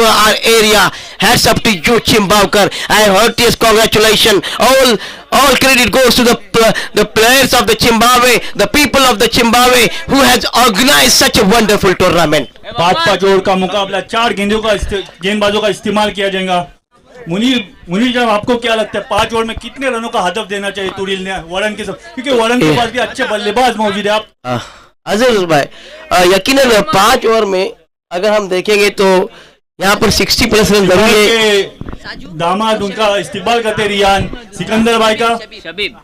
our area. Hats up to you, Chimbavkar, and heartiest congratulations. All credit goes to the players of the Zimbabwe, the people of the Zimbabwe who has organized such a wonderful tournament. 5 over का मुकाबला, 4 गेंदबाजों का इस्तेमाल किया जाएगा। मुनीर जब आपको क्या लगता है 5 ओवर में कितने रनों का हदफ देना चाहिए तुड़िल ने वरन के साथ, क्योंकि वरन के पास भी अच्छे बल्लेबाज मौजूद है। आप अजीज भाई, यकीनन 5 ओवर में अगर हम देखेंगे तो यहाँ पर 60 प्लस रन जरूरी है। दामाद उनका इस्तेमाल करते रियान सिकंदर भाई का शबीब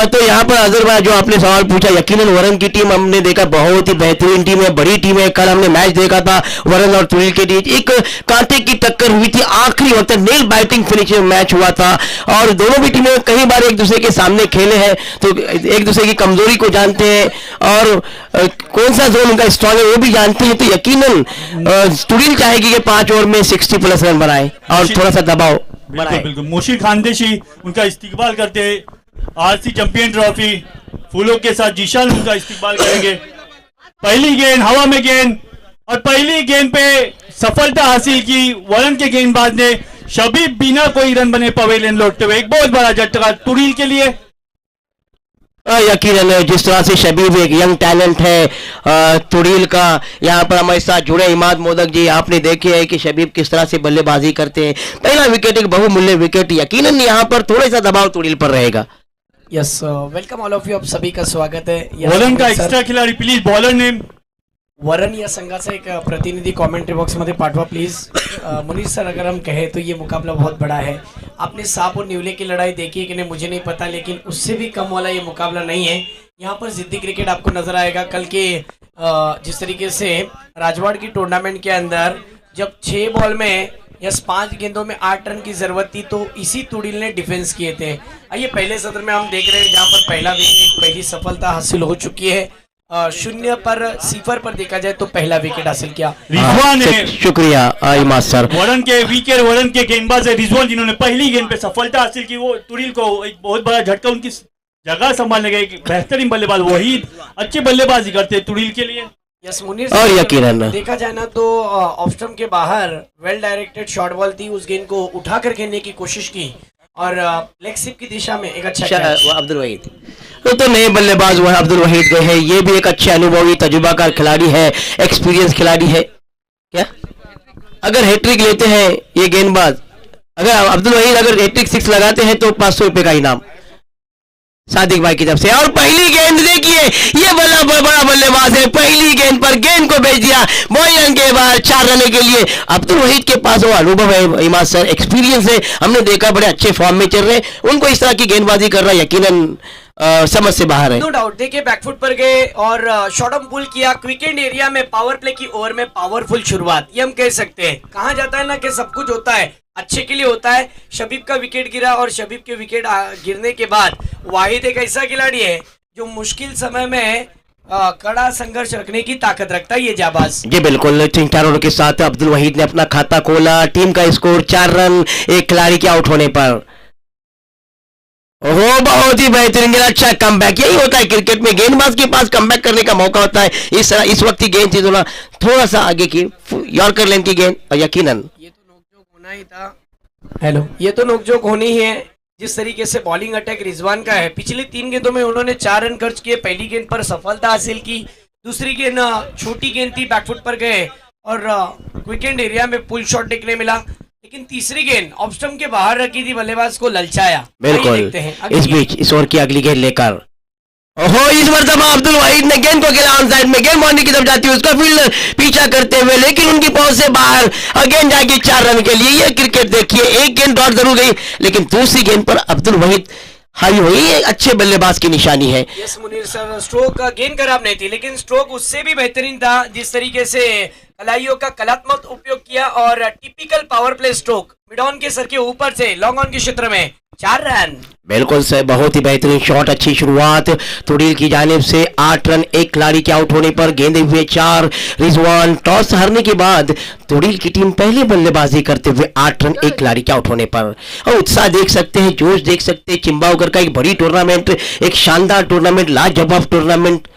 तो यहाँ पर अजहर भाई जो आपने सवाल पूछा, यकीनन वरन की टीम हमने देखा बहुत ही बेहतरीन टीम है, बड़ी टीम है। कल हमने मैच देखा था वरन और तुड़िल के बीच, एक कांटे की टक्कर हुई थी, आखिरी वक्त नेल बाइटिंग फिनिशिंग मैच हुआ था और दोनों भी टीमें कई बार एक दूसरे के सामने खेले हैं तो एक दूसरे की कमजोरी को जानते हैं और कौन सा जोन उनका स्ट्रांग है वो भी जानते हैं। तो यकीनन तुड़िल चाहेगी कि 5 ओवर में 60 प्लस रन बनाए और थोड़ा सा दबाव बनाए। बिल्कुल मुशीर खानदेशी उनका इस्तेमाल करते हैं। आरसी चैंपियन ट्रॉफी फूलों के साथ जीशान उनका इस्तेमाल करेंगे। पहली गेंद हवा में गेंद और पहली गेंद पे सफलता हासिल की वरन के गेंदबाज ने। शबीब बिना कोई रन बने पवेलियन लौटते हुए एक बहुत बड़ा झटका तुड़िल के लिए। यकीनन जिस तरह से शबीब एक यंग टैलेंट है तुड़िल का, यहाँ पर हमारे साथ जुड़े इमाद मोदक जी, आपने देखे है कि शबीब किस तरह से बल्लेबाजी करते हैं। पहला विकेट एक बहुमूल्य विकेट, यकीनन यहाँ पर थोड़ा सा दबाव तुड़िल पर रहेगा। Yes welcome all of you, आप सभी का स्वागत है। वरन का एक्स्ट्रा खिलाड़ी प्लीज बॉलर नेम वरन या संघाचा एक प्रतिनिधी कमेंट्री बॉक्स मध्ये पाठवा प्लीज। मुनीर सर अगर हम कहें तो ये मुकाबला बहुत बड़ा है। आपने सांप और न्यूले की लड़ाई देखी है कि नहीं मुझे नहीं पता, लेकिन उससे भी कम वाला ये मुकाबला नहीं है। यहाँ पर जिद्दी क्रिकेट आपको नजर आएगा। कल के जिस तरीके से राजवाड़ की टूर्नामेंट के अंदर जब 6 बॉल में या 5 गेंदों में 8 रन की जरूरत थी तो इसी तुड़िल ने डिफेंस किए थे। आइए पहले सत्र में हम देख रहे हैं जहाँ पर पहला विकेट, पहली सफलता हासिल हो चुकी है। 0 पर 0 पर देखा जाए तो पहला विकेट हासिल किया रिजवान है। शुक्रिया इमाद सर। वरन के गेंदबाज है रिजवान जिन्होंने पहली गेंद पे सफलता हासिल की। वो तुड़िल को एक बहुत बड़ा झटका, उनकी जगह संभालने गए। एक बेहतरीन बल्लेबाज वहीद अच्छे बल्लेबाजी करते हैं तुड़िल के लिए। यस मुनीर और यकीनन देखा जाए ना तो ऑफ स्टंप के बाहर वेल डायरेक्टेड शॉर्ट बॉल थी, उस गेंद को उठा कर खेलने की कोशिश की और लेग स्लिप की दिशा में एक अच्छा अब्दुल वहीद तो नए बल्लेबाज वो अब्दुल वहीद गए हैं। ये भी एक अच्छे अनुभवी तजुर्बाकार खिलाड़ी है, एक्सपीरियंस खिलाड़ी है। क्या अगर हैट्रिक लेते हैं ये गेंदबाज, अगर अब्दुल वहीद अगर हैट्रिक 6 लगाते हैं तो 500 रुपए का इनाम सादिक भाई की तरफ से। और पहली गेंद देखिए, ये बड़ा बल्लेबाज है, पहली गेंद पर गेंद को भेज दिया बॉयन के बाहर 4 रन के लिए। अब्दुल वहीद के पास वो अनुभव है इमाद सर, एक्सपीरियंस है, हमने देखा बड़े अच्छे फॉर्म में चल रहे, उनको इस तरह की गेंदबाजी करना यकीनन समझ से बाहर है। No doubt. देखिए बैकफुट पर गए और शॉर्ट ऑन पुल किया। क्विकेंड एरिया में पावर प्ले की ओवर में पावरफुल शुरुआत, ये हम कह सकते हैं। कहा जाता है ना कि सब कुछ होता है अच्छे के लिए होता है। शबीब का विकेट गिरा और शबीब के विकेट गिरने के बाद वाहिद एक ऐसा खिलाड़ी है जो मुश्किल समय में कड़ा संघर्ष रखने की ताकत रखता है, ये जाबाज। जी बिल्कुल, 3 रनों के साथ अब्दुल वहीद ने अपना खाता खोला। टीम का स्कोर 4 रन एक खिलाड़ी के आउट होने पर। ओहो बहुत ही बेहतरीन, अच्छा कमबैक, यही होता है क्रिकेट में, गेंदबाज के पास कमबैक करने का मौका होता है। इस वक्त की गेंद थी थोड़ा सा आगे की यॉर्कर लेन की गेंद और यकीनन ये तो नोकझोंक होना ही था। हेलो, ये तो नोकझोंक होनी ही है। जिस तरीके से बॉलिंग अटैक रिजवान का है, पिछले 3 गेंदों में उन्होंने 4 रन खर्च किए। पहली गेंद पर सफलता हासिल की, दूसरी गेंद छोटी गेंद थी, बैकफुट पर गए और क्विकेंड एरिया में पुल शॉट देखने मिला, लेकिन तीसरी गेंद ऑफ स्टंप के बाहर रखी थी, बल्लेबाज को ललचाया। बिल्कुल इस बीच इस ओवर की अगली गेंद लेकर ओहो इस मरतबा अब्दुल वहीद ने गेंद को खेला ऑन साइड में, गेंद बाउंड्री की तरफ जाती है, उसका फील्डर पीछा करते हुए, लेकिन उनकी पहुंच से बाहर गेंद जाएगी 4 रन के लिए। ये क्रिकेट देखिए, एक गेंद डॉट जरूर गई लेकिन दूसरी गेंद पर अब्दुल वहीद हावी हुई, अच्छे बल्लेबाज की निशानी है। यस मुनीर सर, स्ट्रोक गेंद खराब नहीं थी लेकिन स्ट्रोक उससे भी बेहतरीन था। जिस तरीके से कलाइयों का कलात्मक उपयोग किया और typical power play stroke mid on के सर के ऊपर से लॉन्ग ऑन के क्षेत्र में 4 रन। बिल्कुल सर, बहुत ही बेहतरीन शॉट, अच्छी शुरुआत तुड़िल की जानिब से। 8 रन एक खिलाड़ी के आउट होने पर, गेंदे हुए 4। रिजवान टॉस हारने के बाद तुड़िल की टीम पहले बल्लेबाजी करते हुए 8 रन एक खिलाड़ी के आउट होने पर। और उत्साह देख सकते हैं, जोश देख सकते हैं। चिंबावकर का एक बड़ी टूर्नामेंट, एक शानदार टूर्नामेंट, लाजवाब टूर्नामेंट।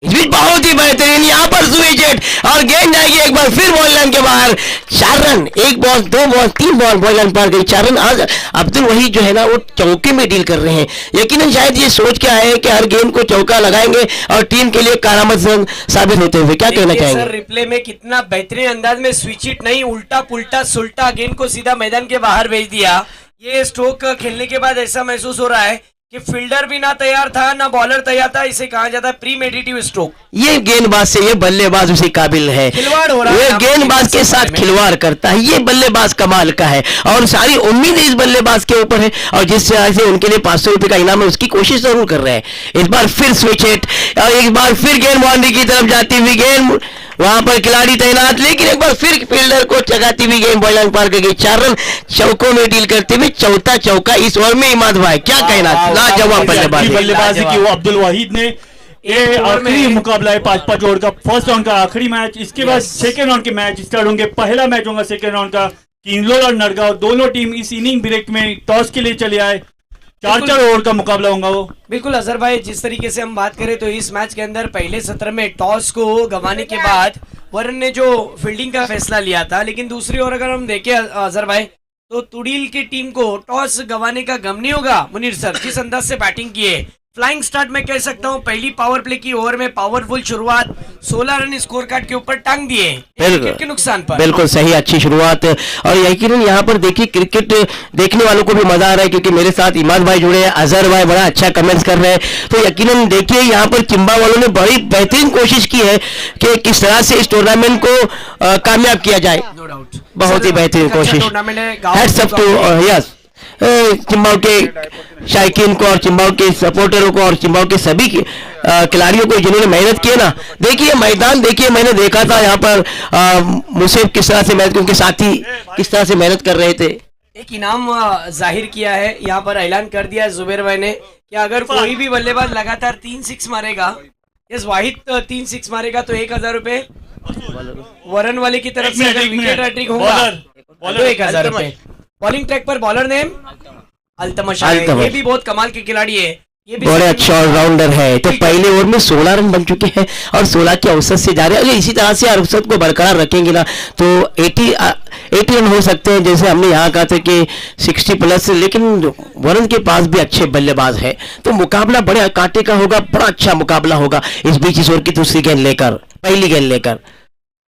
इस बीच बहुत ही बेहतरीन यहाँ पर स्विच हिट और गेंद जाएगी एक बार फिर बॉल लाइन के बाहर। 4 run, 1 ball 2 ball 3 ball line पार गई, 4 रन। आज अब्दुल वहीद जो है ना वो चौके में डील कर रहे हैं। यकीनन शायद ये सोच के आए हैं कि हर गेंद को चौका लगाएंगे और टीम के लिए कारामद साबित होते हुए। क्या कहना देखिए चाहेंगे? सर, रिप्ले में कितना बेहतरीन अंदाज में स्विच हिट नहीं, उल्टा पुल्टा सुल्टा गेंद को सीधा मैदान के बाहर भेज दिया। ये स्ट्रोक खेलने के बाद ऐसा महसूस हो रहा है कि फील्डर भी ना तैयार था ना बॉलर तैयार था। इसे कहा जाता है प्रीमेडिटिव स्ट्रोक। ये गेंदबाज से ये बल्लेबाज उसी काबिल है। खिलवाड़ हो रहा है ये यहाँ पर गेंदबाज के साथ में। खिलवाड़ करता है। ये बल्लेबाज कमाल का है और सारी उम्मीद इस बल्लेबाज के ऊपर है और जिस तरह से उनके लिए 500 रुपए का इनाम है उसकी कोशिश जरूर कर रहे हैं। इस बार फिर स्विच हिट और एक बार फिर गेंद बाउंड्री की तरफ जाती हुई गेंद, वहां पर खिलाड़ी तैनात, लेकिन एक बार फिर फील्डर को चगाती हुई गेंद बॉल लाइन पार कर गई। 4 रन चौकों में डील करते हुए चौथा चौका इस ओवर में। इमाद भाई क्या कहना? लाजवाब बल्लेबाजी। बल्लेबाजी की वो अब्दुल वहीद ने। ये आखिरी मुकाबला है 5-5 ओवर का, फर्स्ट राउंड का आखिरी मैच। इसके बाद सेकेंड राउंड के मैच स्टार्ट होंगे। पहला मैच होगा सेकेंड राउंड का किन्लोर और नरगांव, दोनों टीम इस इनिंग ब्रेक में टॉस के लिए चले आए। 4-4 ओवर का मुकाबला होगा वो। बिल्कुल अजहर भाई, जिस तरीके से हम बात करें तो इस मैच के अंदर पहले सत्र में टॉस को गंवाने के बाद वरुण ने जो फील्डिंग का फैसला लिया था, लेकिन दूसरी ओर अगर हम देखें अजहर भाई तो तुड़ील की टीम को टॉस गंवाने का गम नहीं होगा। मुनीर सर जिस अंदाज से बैटिंग किए, फ्लाइंग स्टार्ट में कह सकता हूं। पहली पावर प्ले की ओवर में पावरफुल शुरुआत, 16 रन स्कोर कार्ड के ऊपर टांग दिए विकेट के नुकसान पर। बिल्कुल सही, अच्छी शुरुआत। और यकीनन यहाँ पर देखिए क्रिकेट देखने वालों को भी मजा आ रहा है क्योंकि मेरे साथ इमाद भाई जुड़े हैं, अजहर भाई बड़ा अच्छा कमेंट्स कर रहे हैं। तो यकीनन देखिए यहाँ पर चिंबा वालों ने बड़ी बेहतरीन कोशिश की है कि किस तरह से इस टूर्नामेंट को कामयाब किया जाए। नो डाउट, बहुत ही बेहतरीन कोशिश। टूर्नामेंट है। हैट्स अप टू यस चिंबाओ के शायकीन को और चिंबाओ के सपोर्टरों को और चिंबाओ के सभी खिलाड़ियों को जिन्होंने मेहनत की है ना। देखिए मैदान देखिए, मैंने देखा था यहाँ पर मुसेफ किस तरह से मेहनत, उनके साथी किस तरह से मेहनत कर रहे थे। एक इनाम जाहिर किया है यहाँ पर, ऐलान कर दिया जुबेर भाई ने कि अगर कोई भी बल्लेबाज लगातार 3 6 मारेगा, यस वाहिद 3 6 मारेगा तो 1000 रुपए वरुण वाले की तरफ से। अगर विकेट हैट्रिक होगा तो 1000 रुपए। बॉलिंग ट्रैक पर बॉलर नेम अल्तमश है। ये भी बहुत कमाल के खिलाड़ी है, ये भी बड़े अच्छा ऑलराउंडर है। तो पहले ओवर में 16 रन बन चुके हैं और 16 के औसत से जा रहे हैं। अगर इसी तरह से औसत को बरकरार रखेंगे ना तो 80 रन हो सकते हैं, जैसे हमने यहाँ कहा था कि 60 प्लस। लेकिन वरुण के पास भी अच्छे बल्लेबाज है तो मुकाबला बड़े कांटे का होगा, बड़ा अच्छा मुकाबला होगा। इस बीच इस ओवर की दूसरी गेंद लेकर, पहली गेंद लेकर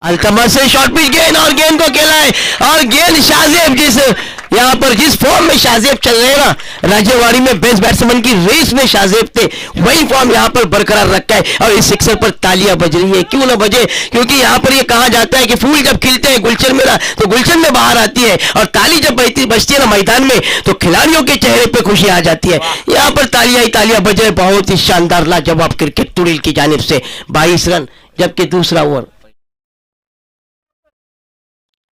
अल्तमश से शॉर्ट पिच गेंद और गेंद को खेला है और गेंद शाहजेब, यहाँ पर जिस फॉर्म में शाहजेब चल रहे हैं ना, राज्यवाड़ी में बेस्ट बैट्समैन की रेस में शाहजेब थे, वही फॉर्म यहाँ पर बरकरार रखा है और इस सिक्सर पर तालियां बज रही है। क्यों ना बजे, क्योंकि यहाँ पर ये कहा जाता है कि फूल जब खिलते हैं गुलशन में ना तो गुलशन में बाहर आती है और ताली जब बजती है ना मैदान में तो खिलाड़ियों के चेहरे पे खुशी आ जाती है। यहाँ पर तालियां ही तालियां बज रहे। बहुत ही शानदार लाजवाब क्रिकेट तुड़ील की जानिब से। 22 रन जबकि दूसरा ओवर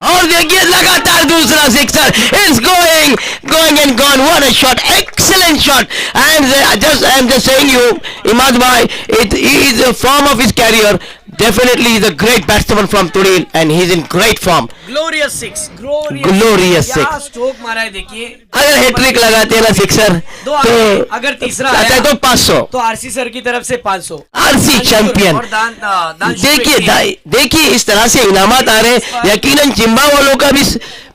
और देखिए लगातार दूसरा sixer. It's going and gone. What a shot, excellent shot. I am just saying you Imad भाई, it is a form of his career. Definitely he's a great batsman from Tudil and he's in great form. Glorious 6, Glorious six. क्या stroke मारा है देखिए। अगर hat trick लगाते हैं ना sixer दो तो अगर तीसरा आता है आया तो 500। तो आरसी सर की तरफ से 500। RC champion. और दान देखिए इस तरह से इनामात आ रहे हैं। यकीनन चिंबा वालों का भी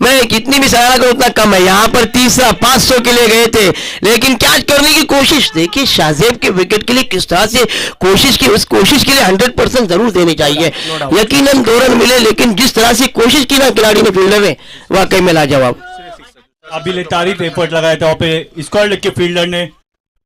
मैं कितनी भी सराहना करूं उतना कम है। यहाँ पर तीसरा 500 के लिए गए थे लेकिन कैच करने की कोशिश, देखिए शाहजेब के विकेट के लिए किस तरह से कोशिश की, उस कोशिश के लिए 100% जरूर देनी चाहिए। यकीनन 2 रन मिले लेकिन जिस तरह से कोशिश की ना खिलाड़ी ने, फील्डर ने, वाकई में लाजवाब। काबिल तारीफ एफर्ट लगाया था वहाँ पे स्क्वाड लेग के फील्डर ने,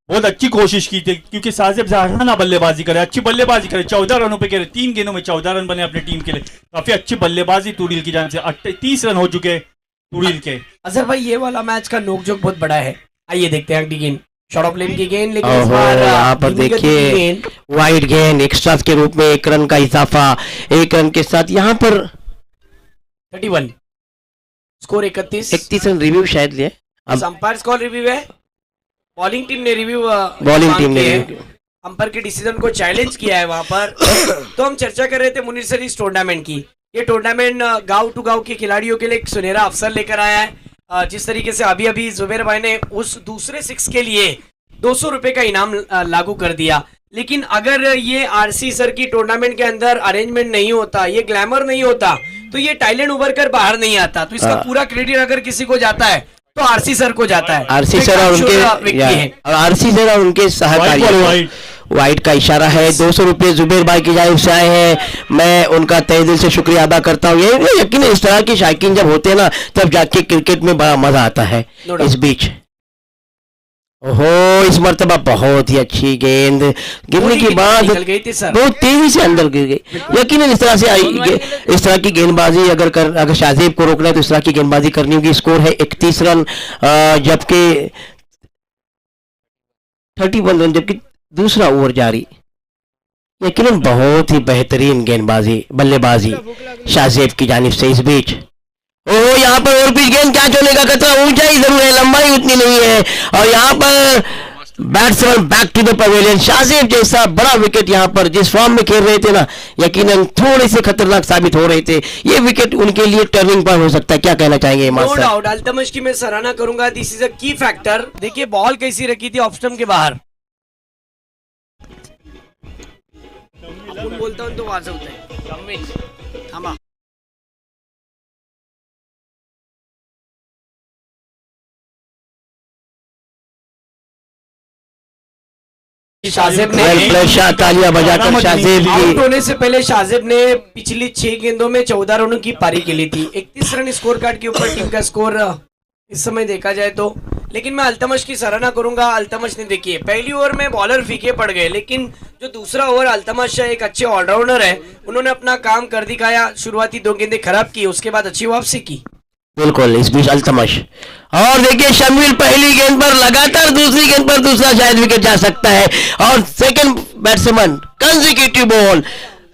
बहुत अच्छी कोशिश की थी क्योंकि साजिब जहाना बल्लेबाजी करे, अच्छी बल्लेबाजी करे। 14 रनों पे करे, 3 गेंदों में 14 रन बने अपनी टीम के लिए। काफी अच्छी बल्लेबाजी तुड़ील की जान से। 30 रन हो चुके तुड़ील के। अजहर भाई ये वाला मैच का नोकझोंक बहुत बड़ा है। आइए देखते हैं अगली गेंद, शॉर्ट ऑफ लेन की गेंद, लेकिन इस बार यहाँ पर धीमी गति की देखिए गेंद। वाइड गेंद, एक्स्ट्रास के रूप में 1 रन का इजाफा, 1 रन के साथ यहाँ पर 31 स्कोर 31 रन रिव्यू शायद लिए। अब अंपायर कॉल रिव्यू है, बॉलिंग टीम ने रिव्यू बॉलिंग टीम ने अंपायर के डिसीजन को चैलेंज किया है वहां पर। तो हम चर्चा कर रहे थे मुनीर सर इस टूर्नामेंट की। ये टूर्नामेंट गांव टू गांव के खिलाड़ियों के लिए एक सुनहरा अवसर लेकर आया है। जिस तरीके से अभी अभी जुबेर भाई ने उस दूसरे 6 के लिए 200 रुपए का इनाम लागू कर दिया। लेकिन अगर ये आरसी सर की टूर्नामेंट के अंदर अरेंजमेंट नहीं होता, ये ग्लैमर नहीं होता, तो ये टाइलेंट उभर कर बाहर नहीं आता। तो इसका पूरा क्रेडिट अगर किसी को जाता है तो आरसी सर को जाता है। आरसी तो सर एक और अच्छे उनके व्यक्ति हैं। और आरसी सर और उनके सहकारियों वाइट वाइट का इशारा है। 200 रुपये जुबेर भाई की जानिब से आए हैं, मैं उनका तहे दिल से शुक्रिया अदा करता हूँ। ये यकीन इस तरह की शायकीन जब होते हैं ना, तब जाके क्रिकेट में बड़ा मजा आता है। No doubt. इस बीच ओहो, इस मर्तबा बहुत ही अच्छी गेंद गिरने के बाद निकल गई थी सर। बहुत तेजी से अंदर गिर गई। यकीनन इस तरह से इस तरह की गेंदबाजी अगर शाहजेब को रोकना है तो इस तरह की गेंदबाजी करनी होगी। स्कोर है 31 रन, जबकि 31 रन, जबकि दूसरा ओवर जारी। यकीनन बहुत ही बेहतरीन गेंदबाजी बल्लेबाजी शाहजेब की जानिब से। इस बीच ओह, यहाँ पर और पिच गेंद कैच होने का खतरा, ऊंचाई जरूर है, लंबाई उतनी नहीं है। और यहाँ पर batsman back to the pavilion. Shahzeb जैसा बड़ा विकेट यहाँ पर जिस फॉर्म में खेल रहे थे ना, यकीनन थोड़े से खतरनाक साबित हो रहे थे। ये विकेट उनके लिए टर्निंग पॉइंट हो सकता है। क्या कहना चाहेंगे इमाम नो साहब? डाउट, अल्तमश की मैं सराहना करूंगा। दिस इज अ की फैक्टर। देखिए बॉल कैसी रखी थी ऑफ स्टंप के बाहर। आपण बोलता हूं तो वाजवतंय थांबा। शाहजेब ने वेल प्ले शॉट, तालियां बजाकर शाहजेब आउट की। होने से पहले शाहजेब ने पिछली 6 गेंदों में 14 रनों की पारी खेली थी। 31 रन स्कोर कार्ड के ऊपर टीम का स्कोर इस समय देखा जाए तो। लेकिन मैं अल्तमश की सराहना करूंगा। अल्तमश ने देखिए पहली ओवर में बॉलर फीके पड़ गए, लेकिन जो दूसरा ओवर अल्तमश एक अच्छे ऑलराउंडर है, उन्होंने अपना काम कर दिखाया। शुरुआती 2 गेंदें खराब की, उसके बाद अच्छी वापसी की। बिल्कुल, इस बीच अल्तमश और देखिए शमील पहली गेंद पर लगातार दूसरी गेंद पर दूसरा शायद विकेट जा सकता है। और second batsman consecutive ball,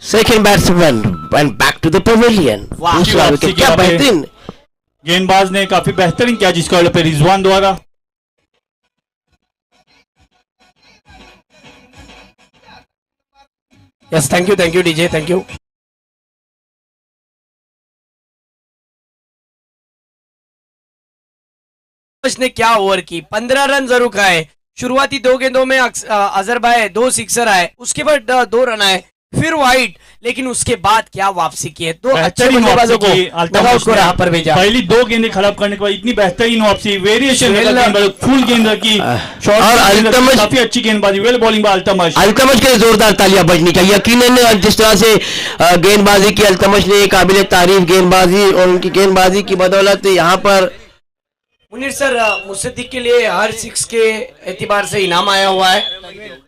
second batsman went back to the pavilion. दूसरा विकेट, क्या बेहतरीन गेंदबाज ने काफी बेहतरीन किया, जिसका पे रिजवान द्वारा। Yes, thank you DJ, thank you. ने क्या ओवर की, 15 रन जरूर खाए। शुरुआती 2 गेंदों में अजहर भाई 2 सिक्सर आए, उसके बाद 2 रन आए, फिर वाइड, लेकिन उसके बाद क्या वापसी की है। 2 अच्छे बल्लेबाजों को डगआउट को राह पर भेजा। पहली 2 गेंदें खराब करने के बाद इतनी बेहतरीन वापसी, वेरिएशन फुल गेंद रखी, और अल्तमश काफी अच्छी गेंदबाजी, well bowling bye Altamash. Altamash के लिए जोरदार तालियां बजनी चाहिए। यकीनन जिस तरह से गेंदबाजी की अल्तमश ने, काबिल तारीफ गेंदबाजी, और उनकी गेंदबाजी की बदौलत यहाँ पर मुनीर सर मुसद्दिक के लिए हर 6 के एतबार से इनाम आया हुआ है।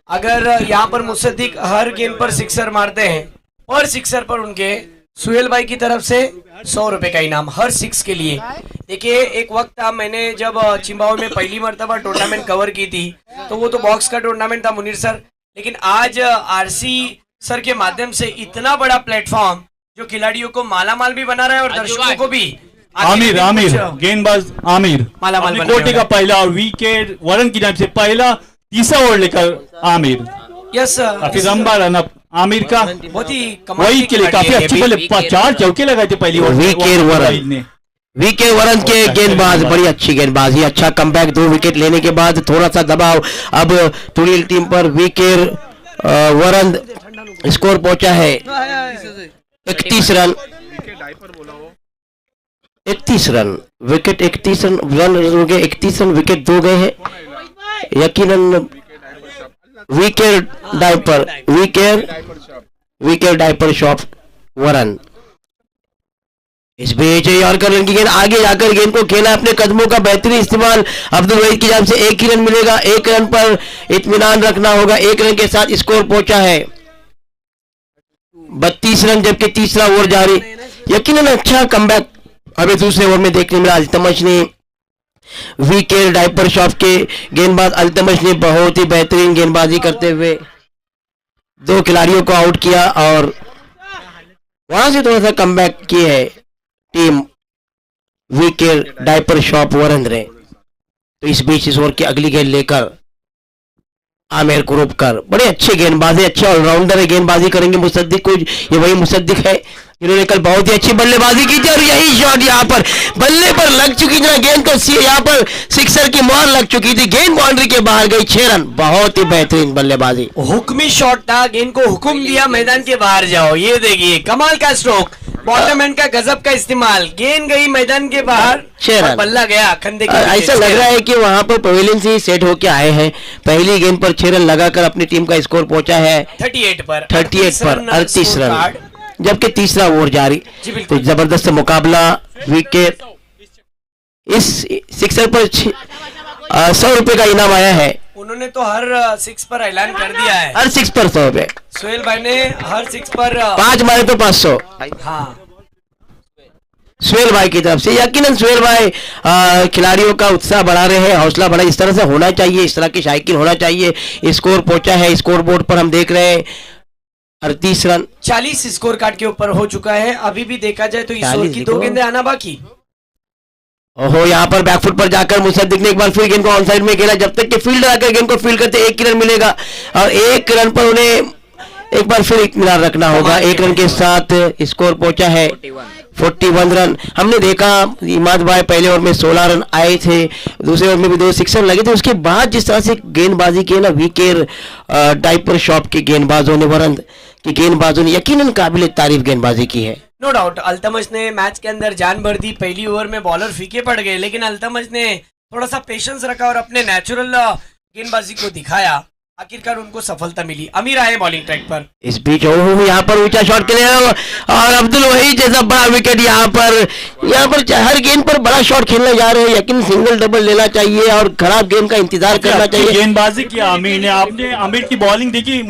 अगर यहाँ पर मुसद्दिक हर गेंद पर सिक्सर मारते हैं और सिक्सर पर उनके सुहेल भाई की तरफ से 100 रुपए का इनाम हर 6 के लिए। देखिए एक वक्त था, मैंने जब चिंबावे में पहली मर्तबा टूर्नामेंट कवर की थी तो वो तो बॉक्स का टूर्नामेंट था मुनीर सर, लेकिन आज आरसी सर के माध्यम से इतना बड़ा प्लेटफॉर्म जो खिलाड़ियों को मालामाल भी बना रहा है और दर्शकों को भी आमिर गेंदबाज आमिर मालामाल अपने कोटे का पहला और विकेट वरन की जानिब से पहला तीसरा ओवर लेकर आमिर। यस, काफी लंबा रनअप आमिर का, बहुत ही कमाल वही की के लिए खिलाड़ी काफी है अच्छी ये भी। पहले 4 चौके लगाए थे पहली ओवर में। वीके वरन के गेंदबाज, बड़ी अच्छी गेंदबाजी, अच्छा कमबैक, 2 विकेट लेने के बाद थोड़ा सा दबाव अब तुड़ील टीम पर। वीके वरन स्कोर पहुंचा है 31 रन, 31 रन, विकेट 31 रन हो गए, 31 रन, विकेट 2 गए हैं। यकीनन विकेट डाइपर शॉप वरन। इस बीच यॉर्कर रन की गेंद, आगे जाकर गेंद को खेला, अपने कदमों का बेहतरीन इस्तेमाल। अब्दुल वहीद की जानिब से 1 ही रन मिलेगा, 1 रन पर इत्मीनान रखना होगा। 1 रन के साथ स्कोर पहुंचा है 32 रन, जबकि तीसरा ओवर जारी। यकीनन अच्छा कमबैक हमें दूसरे ओवर में देखने मिला। अल्तमश ने, वीके डाइपर शॉप के गेंदबाज अल्तमश ने बहुत ही बेहतरीन गेंदबाजी करते हुए 2 खिलाड़ियों को आउट किया और वहां से थोड़ा सा कमबैक की है टीम वीके डाइपर शॉप वरन ने। तो इस बीच इस ओवर की अगली गेंद लेकर आमिर कुरुबकर, बड़े अच्छे गेंदबाज है, अच्छे ऑलराउंडर है, गेंदबाजी करेंगे मुसद्दिक को, ये वही मुसद्दिक है इन्होंने कल बहुत ही अच्छी बल्लेबाजी की थी और यही शॉट यहाँ पर बल्ले पर लग चुकी थी, गेंद को यहाँ पर सिक्सर की मोहर लग चुकी थी, गेंद बाउंड्री के बाहर गई, 6 रन। बहुत ही बेहतरीन बल्लेबाजी, हुक्मी शॉट था, गेंद को हुक्म दिया मैदान के बाहर जाओ। ये देखिए कमाल का स्ट्रोक, बॉटम एंड का गजब का इस्तेमाल, गेंद गई मैदान के बाहर, 6 रन। बल्ला गया खंदे के ऐसा लग रहा है कि वहां पर पवेलियन से ही सेट होके आए हैं। पहली गेंद पर 6 रन लगाकर अपनी टीम का स्कोर पहुंचा है 38 पर 38 रन, जबकि तीसरा ओवर जारी। जी बिल्कुल। तो जबरदस्त मुकाबला, विकेट, इस सिक्सर पर 100 रुपए का इनाम आया है। उन्होंने तो हर 6 पर ऐलान कर दिया है, हर 6 पर 100 रुपए, सोहेल भाई ने हर 6 पर 5 मारे तो 500। हाँ सुहेल भाई की तरफ से यकीनन सुहेल भाई खिलाड़ियों का उत्साह बढ़ा रहे हैं, हौसला बढ़ा, इस तरह से होना चाहिए, इस तरह की साइकिल होना चाहिए। स्कोर पहुंचा है, स्कोर बोर्ड पर हम देख रहे हैं 38 रन, 40 स्कोर कार्ड के ऊपर हो चुका है। अभी भी देखा जाए तो इस 40 ओवर की 2 देखो। गेंदें आना बाकी। ओहो, यहाँ पर बैकफुट पर जाकर मुसद्दिक ने एक बार फिर गेंद को ऑन साइड में खेला, जब तक कि फील्डर आकर गेंद को फील्ड करते 1 रन मिलेगा और 1 रन पर उन्हें एक बार फिर इत्मीनान रखना होगा। 1 रन के साथ स्कोर पहुंचा है 41 रन। हमने देखा इमाद भाई पहले ओवर में 16 रन आए थे, दूसरे ओवर में भी 2 सिक्सर लगे थे, उसके बाद जिस तरह से गेंदबाजी की ना वीकेर डाइपर शॉप के गेंदबाजों ने, वरंद की गेंदबाजों ने यकीनन काबिल तारीफ गेंदबाजी की है। नो डाउट अल्तमश ने मैच के अंदर जान भर दी। पहली ओवर में बॉलर फीके पड़ गए, लेकिन अल्तमश ने थोड़ा सा पेशेंस रखा और अपने नेचुरल गेंदबाजी को दिखाया, आखिरकार उनको सफलता मिली। अमीर आए बॉलिंग ट्रैक पर। इस बीच यहाँ पर ऊंचा शॉट खेले और अब्दुल वहीद जैसा बड़ा विकेट यहाँ पर हर गेंद पर बड़ा शॉट खेलने जा रहे हैं, यकीन सिंगल डबल लेना चाहिए और खराब गेंद का इंतजार करना चाहिए। गेंदबाजी किया आमिर ने, आपने आमिर की बॉलिंग देखी।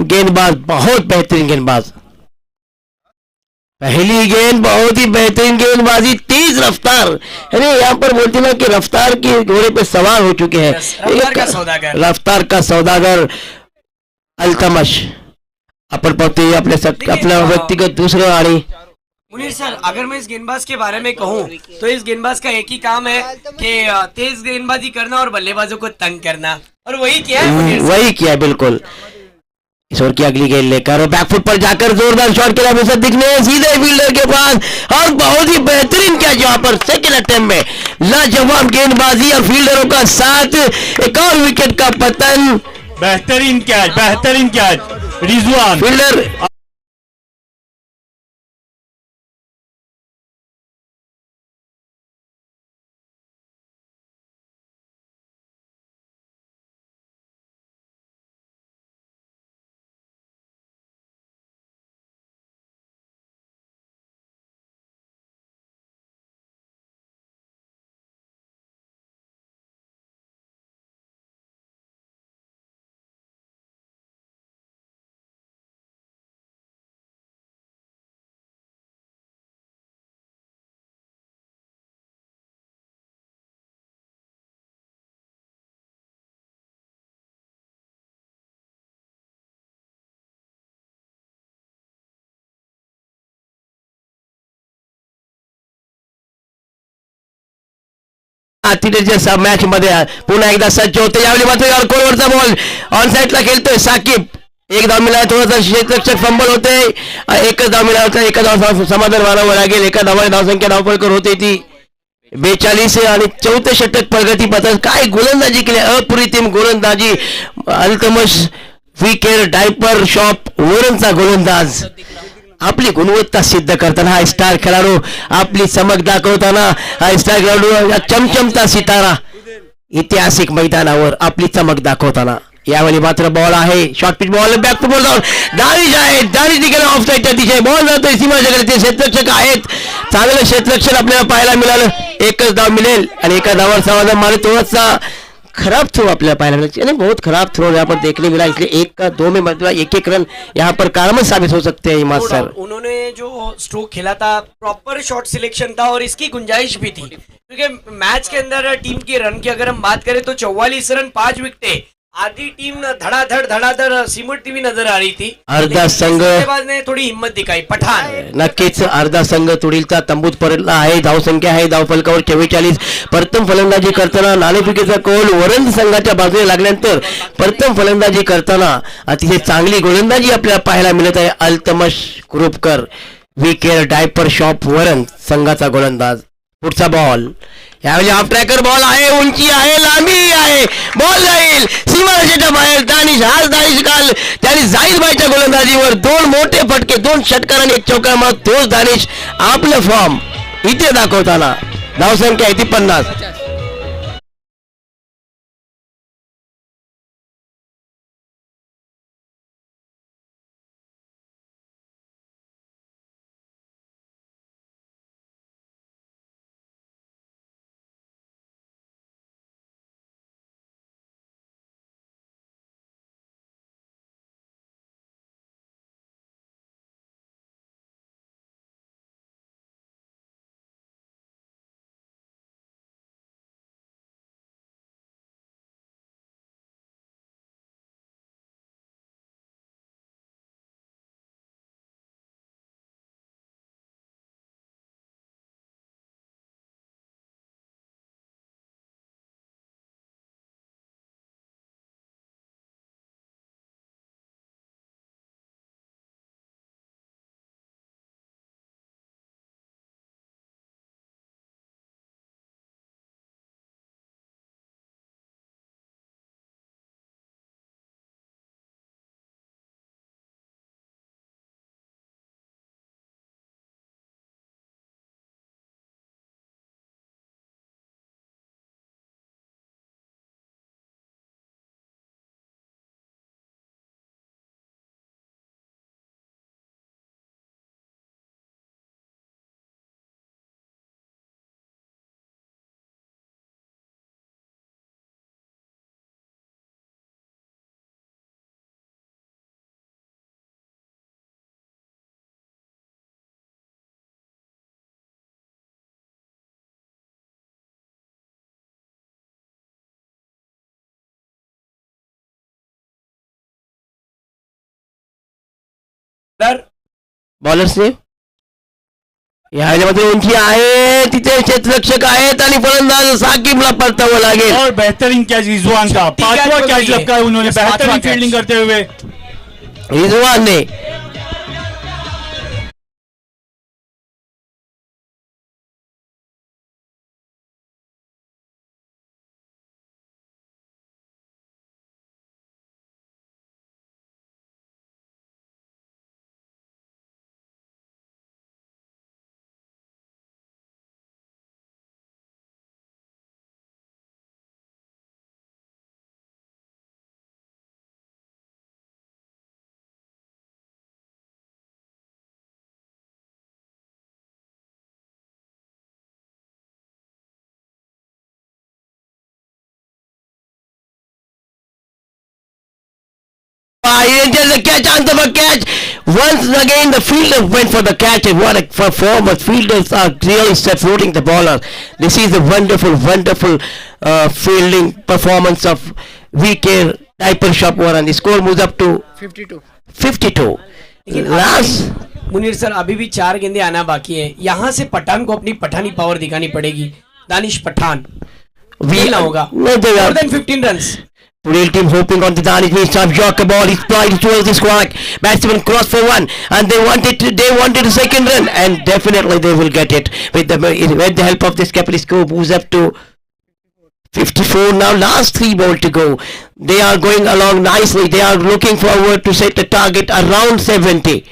गेंदबाज बहुत बेहतरीन गेंदबाज, पहली गेंद बहुत ही बेहतरीन गेंदबाजी, तेज रफ्तार। अरे यहाँ पर बोलते ना कि रफ्तार के घोड़े पे सवार हो चुके हैं। रफ्तार का सौदागर, रफ्तार का सौदागर अल्तमश अपना व्यक्तिगत दूसरा आड़ी। मुनीर सर, अगर मैं इस गेंदबाज के बारे में कहूं तो इस गेंदबाज का एक ही काम है कि तेज गेंदबाजी करना और बल्लेबाजों को तंग करना, और वही किया है मुनीर सर। वही किया बिल्कुल। इस ओवर की अगली गेंद लेकर बैकफुट पर जाकर जोरदार शॉट खेला मुसद्दिक ने सीधे फील्डर के पास और बहुत ही बेहतरीन कैच यहाँ पर सेकंड अटेम्प्ट में, लाजवाब गेंदबाजी और फील्डरों का साथ, एक और विकेट का पतन। बेहतरीन कैच रिजवान फील्डर जैसा मॅच मध्ये पुन्हा एकदा सज्ज होते, यावेळी मात्र यॉर्करवरचा बॉल ऑन साइडला खेळतोय साकिब, एक धाव मिळाला, थोडासा क्षेत्ररक्षक फंबल होते, एकच धाव मिळाला होता, एका धाव समाधान मानावं लागेल, एका धावाने धावसंख्या धावपळकर होते ती 42 आणि 4थे षटक प्रगती पथक, काय गोलंदाजी केली, अप्रतिम गोलंदाजी, अल्तमश विकेट डायपर शॉप वरूनचा गोलंदाज आपली गुणवत्ता सिद्ध करताना हा स्टार खेळाडू आपली चमक दाखवताना हा स्टार खेळाडू हा चमचमता सितारा ऐतिहासिक मैदानावर आपली चमक दाखवताना यावेळी मात्र बॉल आहे short pitch ball back to ball जाऊन दानिश आहे दानिश देखील ऑफ साईडच्या दिशेने बॉल जातोय सीमाच्याकडे ते क्षेत्ररक्षक आहेत चांगलं क्षेत्ररक्षण आपल्याला पाहायला मिळालं एकच धाव मिळेल आणि एका धावावर समाधान मारे थोडासा खराब थ्रो आपल्याला पाहायला मिला बहुत खराब थ्रो यहाँ पर देखने मिला इसलिए एक का दो में मतलब एक एक रन यहाँ पर कारगर साबित हो सकते हैं इमाद सर उन्होंने जो स्ट्रोक खेला था प्रॉपर शॉट सिलेक्शन था और इसकी गुंजाइश भी थी क्योंकि मैच के अंदर टीम की रन की अगर हम बात करें तो 44 रन 5 विकेटें आधी टीम धड़ाधड़ सिमटती हुई नजर आ रही थी अर्धा संघ गेंदबाज ने थोड़ी हिम्मत दिखाई पठाण नक्कीच अर्धा संघ तुडीलचा तंबूत परतला आहे धावसंख्या आहे धावफलकावर 44 प्रथम फलंदाजी करताना नाणेफेकीचा कौल वरंद संघाच्या बाजूने लागल्यानंतर प्रथम फलंदाजी करताना अतिशय चांगली गोलंदाजी आपल्याला पाहायला मिळत आहे Altamash कुरुपकर wicket diaper shop Varandh संघाचा गोलंदाज पुढचा बॉल यावेळी हाफ ट्रॅकर बॉल आहे उंची आहे लांबी आहे बॉल जाईल सीमारेषेच्या बाहेर दानिश काल त्यांनी जाहीर बाईच्या गोलंदाजीवर दोन मोठे फटके दोन षटकार आणि एक चौकार मारत तोच दानिश आपलं फॉर्म इथे दाखवताना धावसंख्या आहे ती 50 बॉलर्सने या ह्याच्यामध्ये उंची आहे तिथे क्षेत्ररक्षक आहेत आणि फलंदाज साकिबला परतावं लागेल और बेहतरीन कैच रिजवान का पांचवा कैच लपका है उन्होंने बेहतरीन फील्डिंग करते हुए रिजवान ने he enters the catch, answer for catch. Once again, the fielder went for the catch, and what a performance! Fielders are really supporting the bowler. This is a wonderful fielding performance of VK Diaper Shop and the score moves up to 52. Last. Munir sir अभी भी 4 गेंदे आना बाकी है यहाँ से पठान को अपनी पठानी पावर दिखानी पड़ेगी दानिश पठान खेलना होगा more than 15 runs. Real team hoping on the Danish means time Yorker ball is flying towards the squawk. Batsman cross for one and they wanted a second run and definitely they will get it with the help of this Capital moves up to 54 now. Last 3 balls to go. They are going along nicely. They are looking forward to set the target around 70.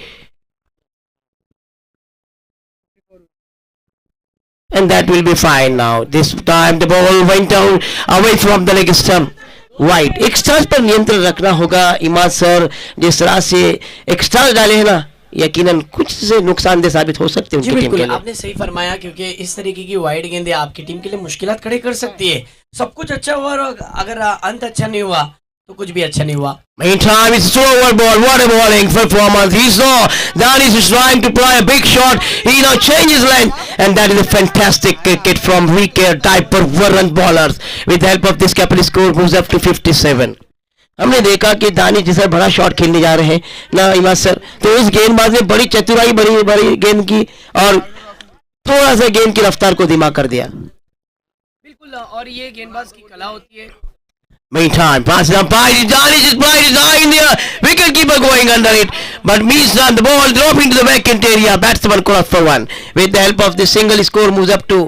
and that will be fine now. This time the ball went out away from the leg stump. White. एक stars पर नियंत्रण रखना होगा Imad sir. जिस तरह से एक star डाले हैं ना, यकीनन कुछ से नुकसानदेह साबित हो सकते हैं जी उनकी टीम के बिल्कुल, लिए. आपने सही फरमाया, क्योंकि इस तरीके की वाइड गेंदें आपकी टीम के लिए मुश्किलात खड़े कर सकती है. सब कुछ अच्छा हुआ और अगर अंत अच्छा नहीं हुआ तो कुछ भी अच्छा नहीं हुआ. Meantime, it's a slower ball. What a bowling performance. He saw Danish is trying to play a big shot. He now changes length. And that is a fantastic cricket from Weaker Diaper Warren bowlers. With the help of this capital score moves up to 57. हमने देखा कि दानिश जिस बड़ा shot खेलने जा रहे हैं ना इमाद सर, तो उस गेंदबाज ने बड़ी चतुराई बड़ी बड़ी गेंद की और थोड़ा सा गेंद की रफ्तार को धीमा कर दिया. बिल्कुल, और ये गेंदबाज की कला होती है. Meantime, passes on by Danish is by his eye in there. Wicket keeper going under it, but Meeshan the ball dropping to the vacant area. Batsman cross for one. With the help of the single, score moves up to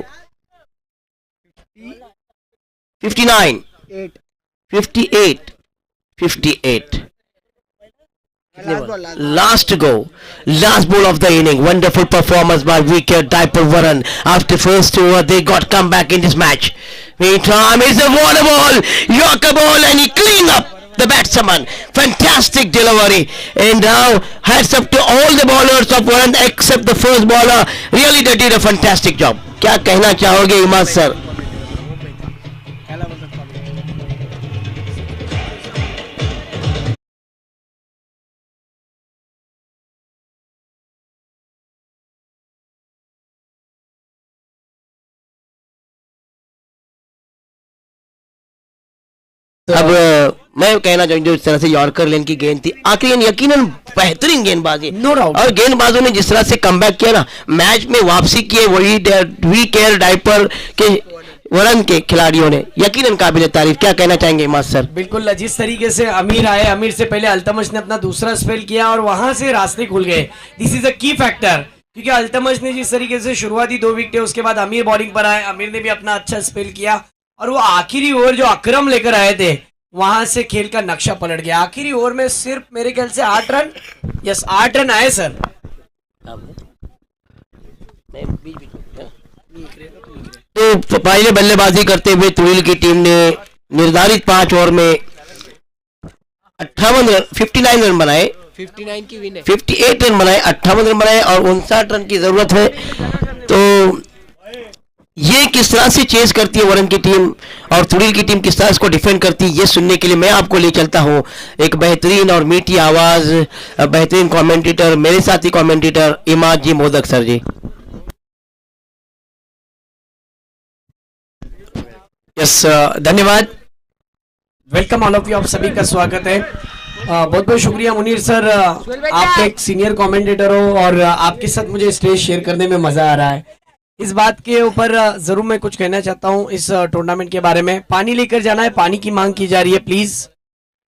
59, 58, 58. Last to go, last ball of the inning. Wonderful performance by Wicket Diaper Warren. After first over, they got come back in this match. Meantime, it's a water ball, Yorker ball, and he cleaned up the batsman. Fantastic delivery. And now hats up to all the bowlers of Warren except the first bowler. Really, they did a fantastic job. क्या कहना चाहोगे Imad sir? अब मैं कहना चाहूँ जिस तरह से यॉर्कर लेन की गेंद थी, आखिरी यकीनन बेहतरीन गेंदबाजी. No doubt. और गेंदबाजों ने जिस तरह से कमबैक किया ना, मैच में वापसी की, वही वी केयर डाइपर के वरन के खिलाड़ियों ने यकीनन काबिल तारीफ. क्या कहना चाहेंगे इमाद सर? बिल्कुल, जिस तरीके से अमीर आए, अमीर से पहले अल्तमश ने अपना दूसरा स्पेल किया और वहां से रास्ते खुल गए. दिस इज अ की फैक्टर, क्योंकि अल्तमश ने जिस तरीके से शुरुआती 2 विकेट, उसके बाद अमीर बॉलिंग पर आए, अमीर ने भी अपना अच्छा स्पेल किया और वो आखिरी ओवर जो अकरम लेकर आए थे, वहां से खेल का नक्शा पलट गया. आखिरी ओवर में सिर्फ मेरे ख्याल से 8 रन, यस 8 रन आए सर. तो पहले बल्लेबाजी करते हुए तुरील की टीम ने निर्धारित 5 ओवर में 59 रन बनाए, 59 की विन है, 58 रन बनाए, 58 रन बनाए और 59 रन की जरूरत है. तो ये किस तरह से चेस करती है वरन की टीम और तुरील की टीम किस तरह इसको डिफेंड करती है, ये सुनने के लिए मैं आपको ले चलता हूँ एक बेहतरीन और मीठी आवाज, बेहतरीन कमेंटेटर, मेरे साथी कमेंटेटर इमाद जी मोदक सर जी. यस, धन्यवाद. वेलकम ऑल ऑफ यू, आप सभी का स्वागत है. बहुत बहुत शुक्रिया मुनीर सर, आप एक सीनियर कमेंटेटर हो और आपके साथ मुझे स्टेज शेयर करने में मजा आ रहा है. इस बात के ऊपर जरूर मैं कुछ कहना चाहता हूं इस टूर्नामेंट के बारे में. पानी लेकर जाना है, पानी की मांग की जा रही है प्लीज.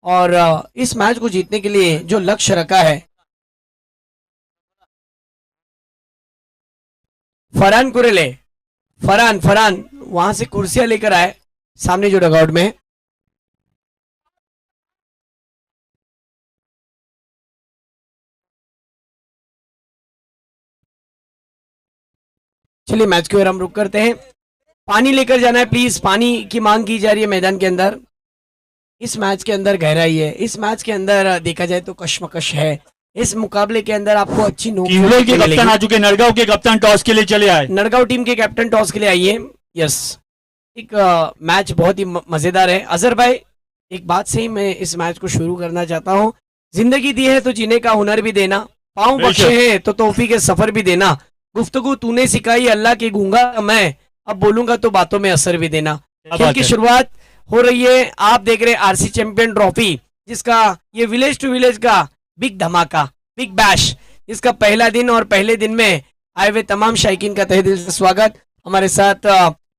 और इस मैच को जीतने के लिए जो लक्ष्य रखा है, फरहान कुरेले, फरहान वहां से कुर्सियां लेकर आए सामने जो डगआउट में है. चलिए मैच की ओर हम रुक करते हैं. पानी लेकर जाना है प्लीज, पानी की मांग की जा रही है मैदान के अंदर. इस मैच के अंदर गहराई है, इस मैच के अंदर देखा जाए तो कश्मकश है. इस मुकाबले के अंदर आपको अच्छी नोक के कप्तान आ चुके, नड़गांव के कप्तान टॉस के लिए चले आए, नड़गांव टीम के कैप्टन टॉस के लिए आइए. यस, एक मैच बहुत ही मजेदार है. अजहर भाई, एक बात से ही मैं इस मैच को शुरू करना चाहता हूँ. जिंदगी दी है तो जीने का हुनर भी देना, पाँव बख्शे हैं तो तौफीक के सफर भी देना, गुफ्तगू तूने सिखाई अल्लाह के गूंगा मैं, अब बोलूंगा तो बातों में असर भी देना. खेल की शुरुआत हो रही है. आप देख रहे हैं आरसी चैंपियन ट्रॉफी, जिसका ये विलेज टू विलेज का बिग धमाका, बिग बैश, जिसका पहला दिन और पहले दिन में आए हुए तमाम शायकीन का तहे दिल से स्वागत. हमारे साथ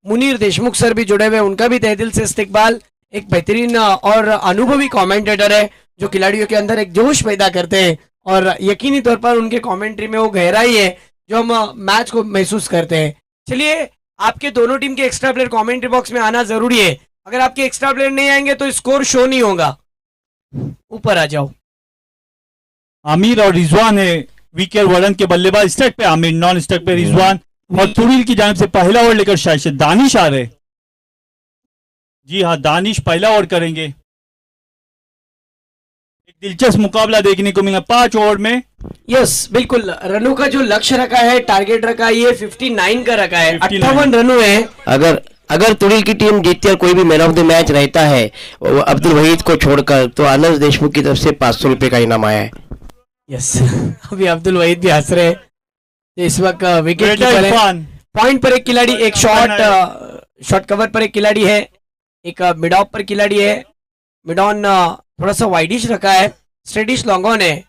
मुनीर देशमुख सर भी जुड़े हुए, उनका भी तहे दिल से इस्तकबाल. एक बेहतरीन और अनुभवी कमेंटेटर है जो खिलाड़ियों के अंदर एक जोश पैदा करते हैं और यकीनी तौर पर उनके कमेंट्री में वो गहराई है जो हम मैच को महसूस करते हैं. चलिए, आपके दोनों टीम के एक्स्ट्रा प्लेयर कमेंट्री बॉक्स में आना जरूरी है. अगर आपके एक्स्ट्रा प्लेयर नहीं आएंगे तो स्कोर शो नहीं होगा. ऊपर आ जाओ. आमिर और रिजवान है, विकेट वरन के बल्लेबाज. स्टक पे आमिर, नॉन स्टक पे रिजवान. और तुरील की जानिब से पहला ओवर लेकर शायद दानिश आ रहे। जी हाँ, दानिश पहला ओवर करेंगे। एक दिलचस्प मुकाबला देखने को मिला 5 ओवर में। यस बिल्कुल, रनों का जो लक्ष्य रखा है, टारगेट रखा है, ये 59 का रखा है। 59 58 रनों है। अगर अगर तुरील की टीम जीतती है और कोई भी मैन ऑफ द मैच रहता है वो अब्दुल वहीद को छोड़कर, तो आनंद देशमुख की तरफ से 500 रुपए का इनाम आया है। यस अभी अब्दुल वहीद भी हंस रहे हैं। इस वक्त विकेट बेटा कीपर है। इरफान, पॉइंट पर एक खिलाड़ी, एक शॉट कवर पर एक खिलाड़ी है, एक मिड ऑफ पर खिलाड़ी है। मिड ऑन थोड़ा सा वाइडिश रखा है, स्ट्रेडिश लॉन्ग ऑन है।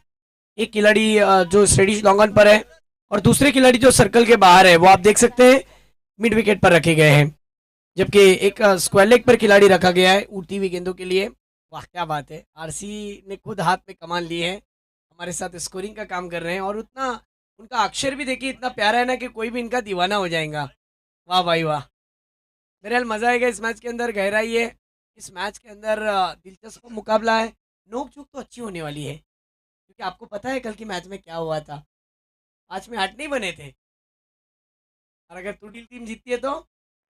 एक खिलाड़ी जो स्ट्रेडिश लॉन्ग ऑन पर है और दूसरे खिलाड़ी जो सर्कल के बाहर है वो आप देख सकते हैं मिड विकेट पर रखे गए हैं, जबकि एक स्क्वायर लेग पर खिलाड़ी रखा गया है उड़ती हुई गेंदों के लिए। वाह क्या बात है, आरसी ने खुद हाथ में कमान ली है, हमारे साथ स्कोरिंग का काम कर रहे हैं। और उतना उनका अक्षर भी देखिए इतना प्यारा है ना कि कोई भी इनका दीवाना हो जाएगा। वाह भाई वाह, मेरे हाल मजा आएगा इस मैच के अंदर, गहराई है इस मैच के अंदर, दिलचस्प मुकाबला है। नोक झोंक तो अच्छी होने वाली है, क्योंकि आपको पता है कल की मैच में क्या हुआ था। 5 में 8 नहीं बने थे, और अगर तुरील टीम जीतती है तो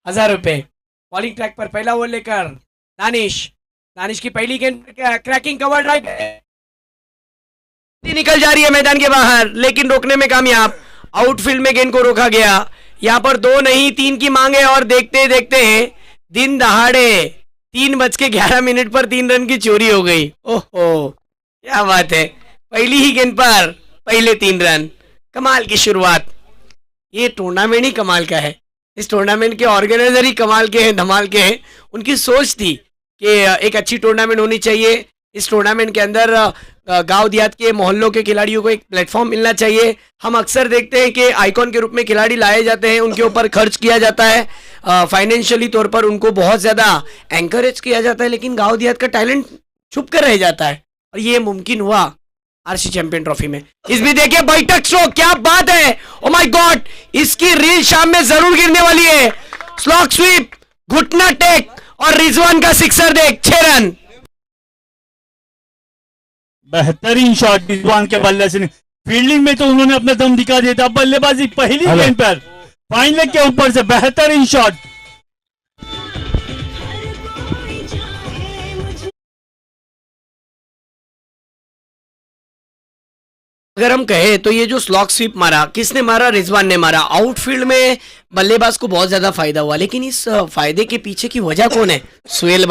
1000 रुपए। बॉलिंग ट्रैक पर पहला ओवर लेकर दानिश की पहली गेंद, क्रैकिंग कवर ड्राइव निकल जा रही है मैदान के बाहर, लेकिन रोकने में कामयाब। आउटफील्ड में गेंद को रोका गया। यहाँ पर 2 नहीं 3 की मांग है, और देखते देखते दिन दहाड़े 3:11 पर 3 रन की चोरी हो गई। ओहो क्या बात है, पहली ही गेंद पर पहले 3 रन, कमाल की शुरुआत। ये टूर्नामेंट ही कमाल का है, इस टूर्नामेंट के ऑर्गेनाइजर ही कमाल के हैं, धमाल के हैं। उनकी सोच थी कि एक अच्छी टूर्नामेंट होनी चाहिए। इस टूर्नामेंट के अंदर गांव देहात के मोहल्लों के खिलाड़ियों को एक प्लेटफॉर्म मिलना चाहिए। हम अक्सर देखते हैं कि आइकॉन के रूप में खिलाड़ी लाए जाते हैं, उनके ऊपर खर्च किया जाता है, फाइनेंशियली तौर पर उनको बहुत ज़्यादा एंकरेज किया जाता है, लेकिन गांव देहात का टैलेंट छुप कर रह जाता है। और ये मुमकिन हुआ आरसी चैंपियन ट्रॉफी में। इस भी देखिए बैठक स्ट्रोक, क्या बात है, ओ माय गॉड, इसकी रील शाम में जरूर गिरने वाली है। स्लॉक स्वीप, घुटना टेक और रिजवान का सिक्सर देख, 6 रन। बेहतरीन शॉट रिजवान के बल्ले से। फील्डिंग में तो उन्होंने अपना दम दिखा दिया था, बल्लेबाजी पहली गेंद पर फाइन लेग के ऊपर से बेहतरीन शॉट। अगर हम कहें तो ये जो स्लॉक स्वीप मारा, किसने मारा, रिजवान ने मारा। आउटफील्ड में बल्लेबाज को बहुत ज्यादा फायदा हुआ, लेकिन इस फायदे के पीछे की वजह कौन है? सुहेल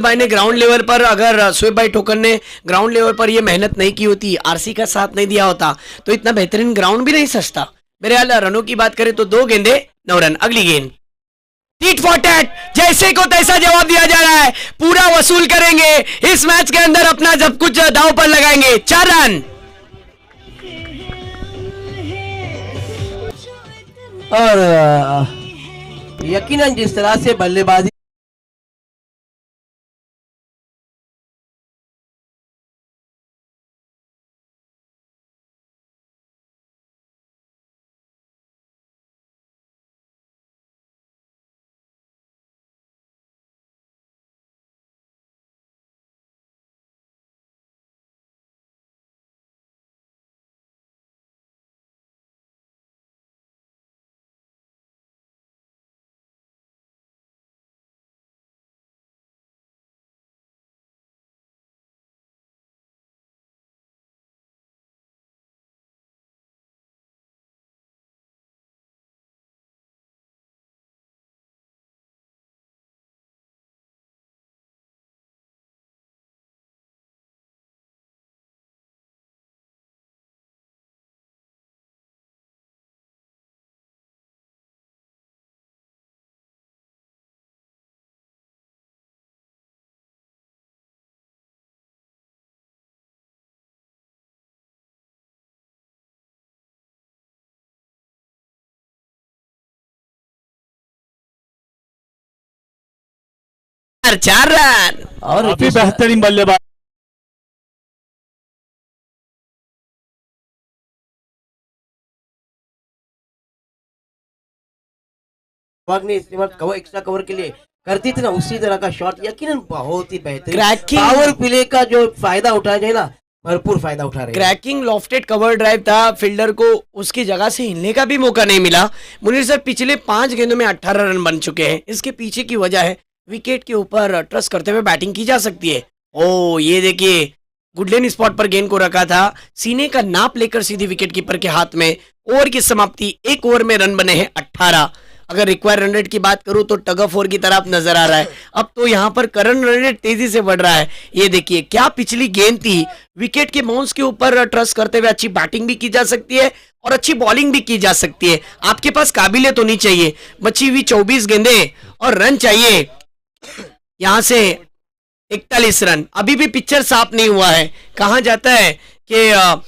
भाई ने ग्राउंड लेवल पर, अगर सुहेल भाई ठोकर ने ग्राउंड लेवल पर ये मेहनत नहीं की होती, आरसी का साथ नहीं दिया होता, तो इतना बेहतरीन ग्राउंड भी नहीं सजता। मेरे हाल रनों की बात करें तो 2 गेंदे 9 रन। अगली गेंद टीट फॉर टैट, जैसे को तैसा जवाब दिया जा रहा है, पूरा वसूल करेंगे इस मैच के अंदर, अपना सब कुछ दांव पर लगाएंगे। 4 रन। और यकीनन जिस तरह से बल्लेबाजी चार रन। और काफी बेहतरीन बल्लेबाज। ने इस्तेमाल कवर, एक्स्ट्रा कवर के लिए करती थी ना, उसी तरह का शॉट यकीनन बहुत ही बेहतरीन। क्रैकिंग पावर प्ले का जो फायदा उठाया जाए ना, भरपूर फायदा उठा रहे हैं। क्रैकिंग लॉफ्टेड कवर ड्राइव था, फील्डर को उसकी जगह से हिलने का भी मौका नहीं मिला। मुनीर सर, पिछले 5 गेंदों में 18 रन बन चुके हैं। इसके पीछे की वजह है विकेट के ऊपर ट्रस्ट करते हुए बैटिंग की जा सकती है। ओ ये देखिए, गुडलेन स्पॉट पर गेंद को रखा था, सीने का नाप लेकर सीधी विकेट कीपर के हाथ में। ओवर की समाप्ति, 1 ओवर में रन बने हैं 18। अगर रिक्वायर रन रेट की बात करूं तो टग ऑफ वॉर की तरफ नजर आ रहा है। अब तो यहां पर करंट रन रेट तेजी से बढ़ रहा है। ये देखिए क्या पिछली गेंद थी। विकेट के बाउंस के ऊपर ट्रस्ट करते हुए अच्छी बैटिंग भी की जा सकती है और अच्छी बॉलिंग भी की जा सकती है। आपके पास काबिलियत होनी चाहिए। बची हुई 24 गेंदें और रन चाहिए यहां से 41 रन। अभी भी पिक्चर साफ नहीं हुआ है। कहा जाता है कि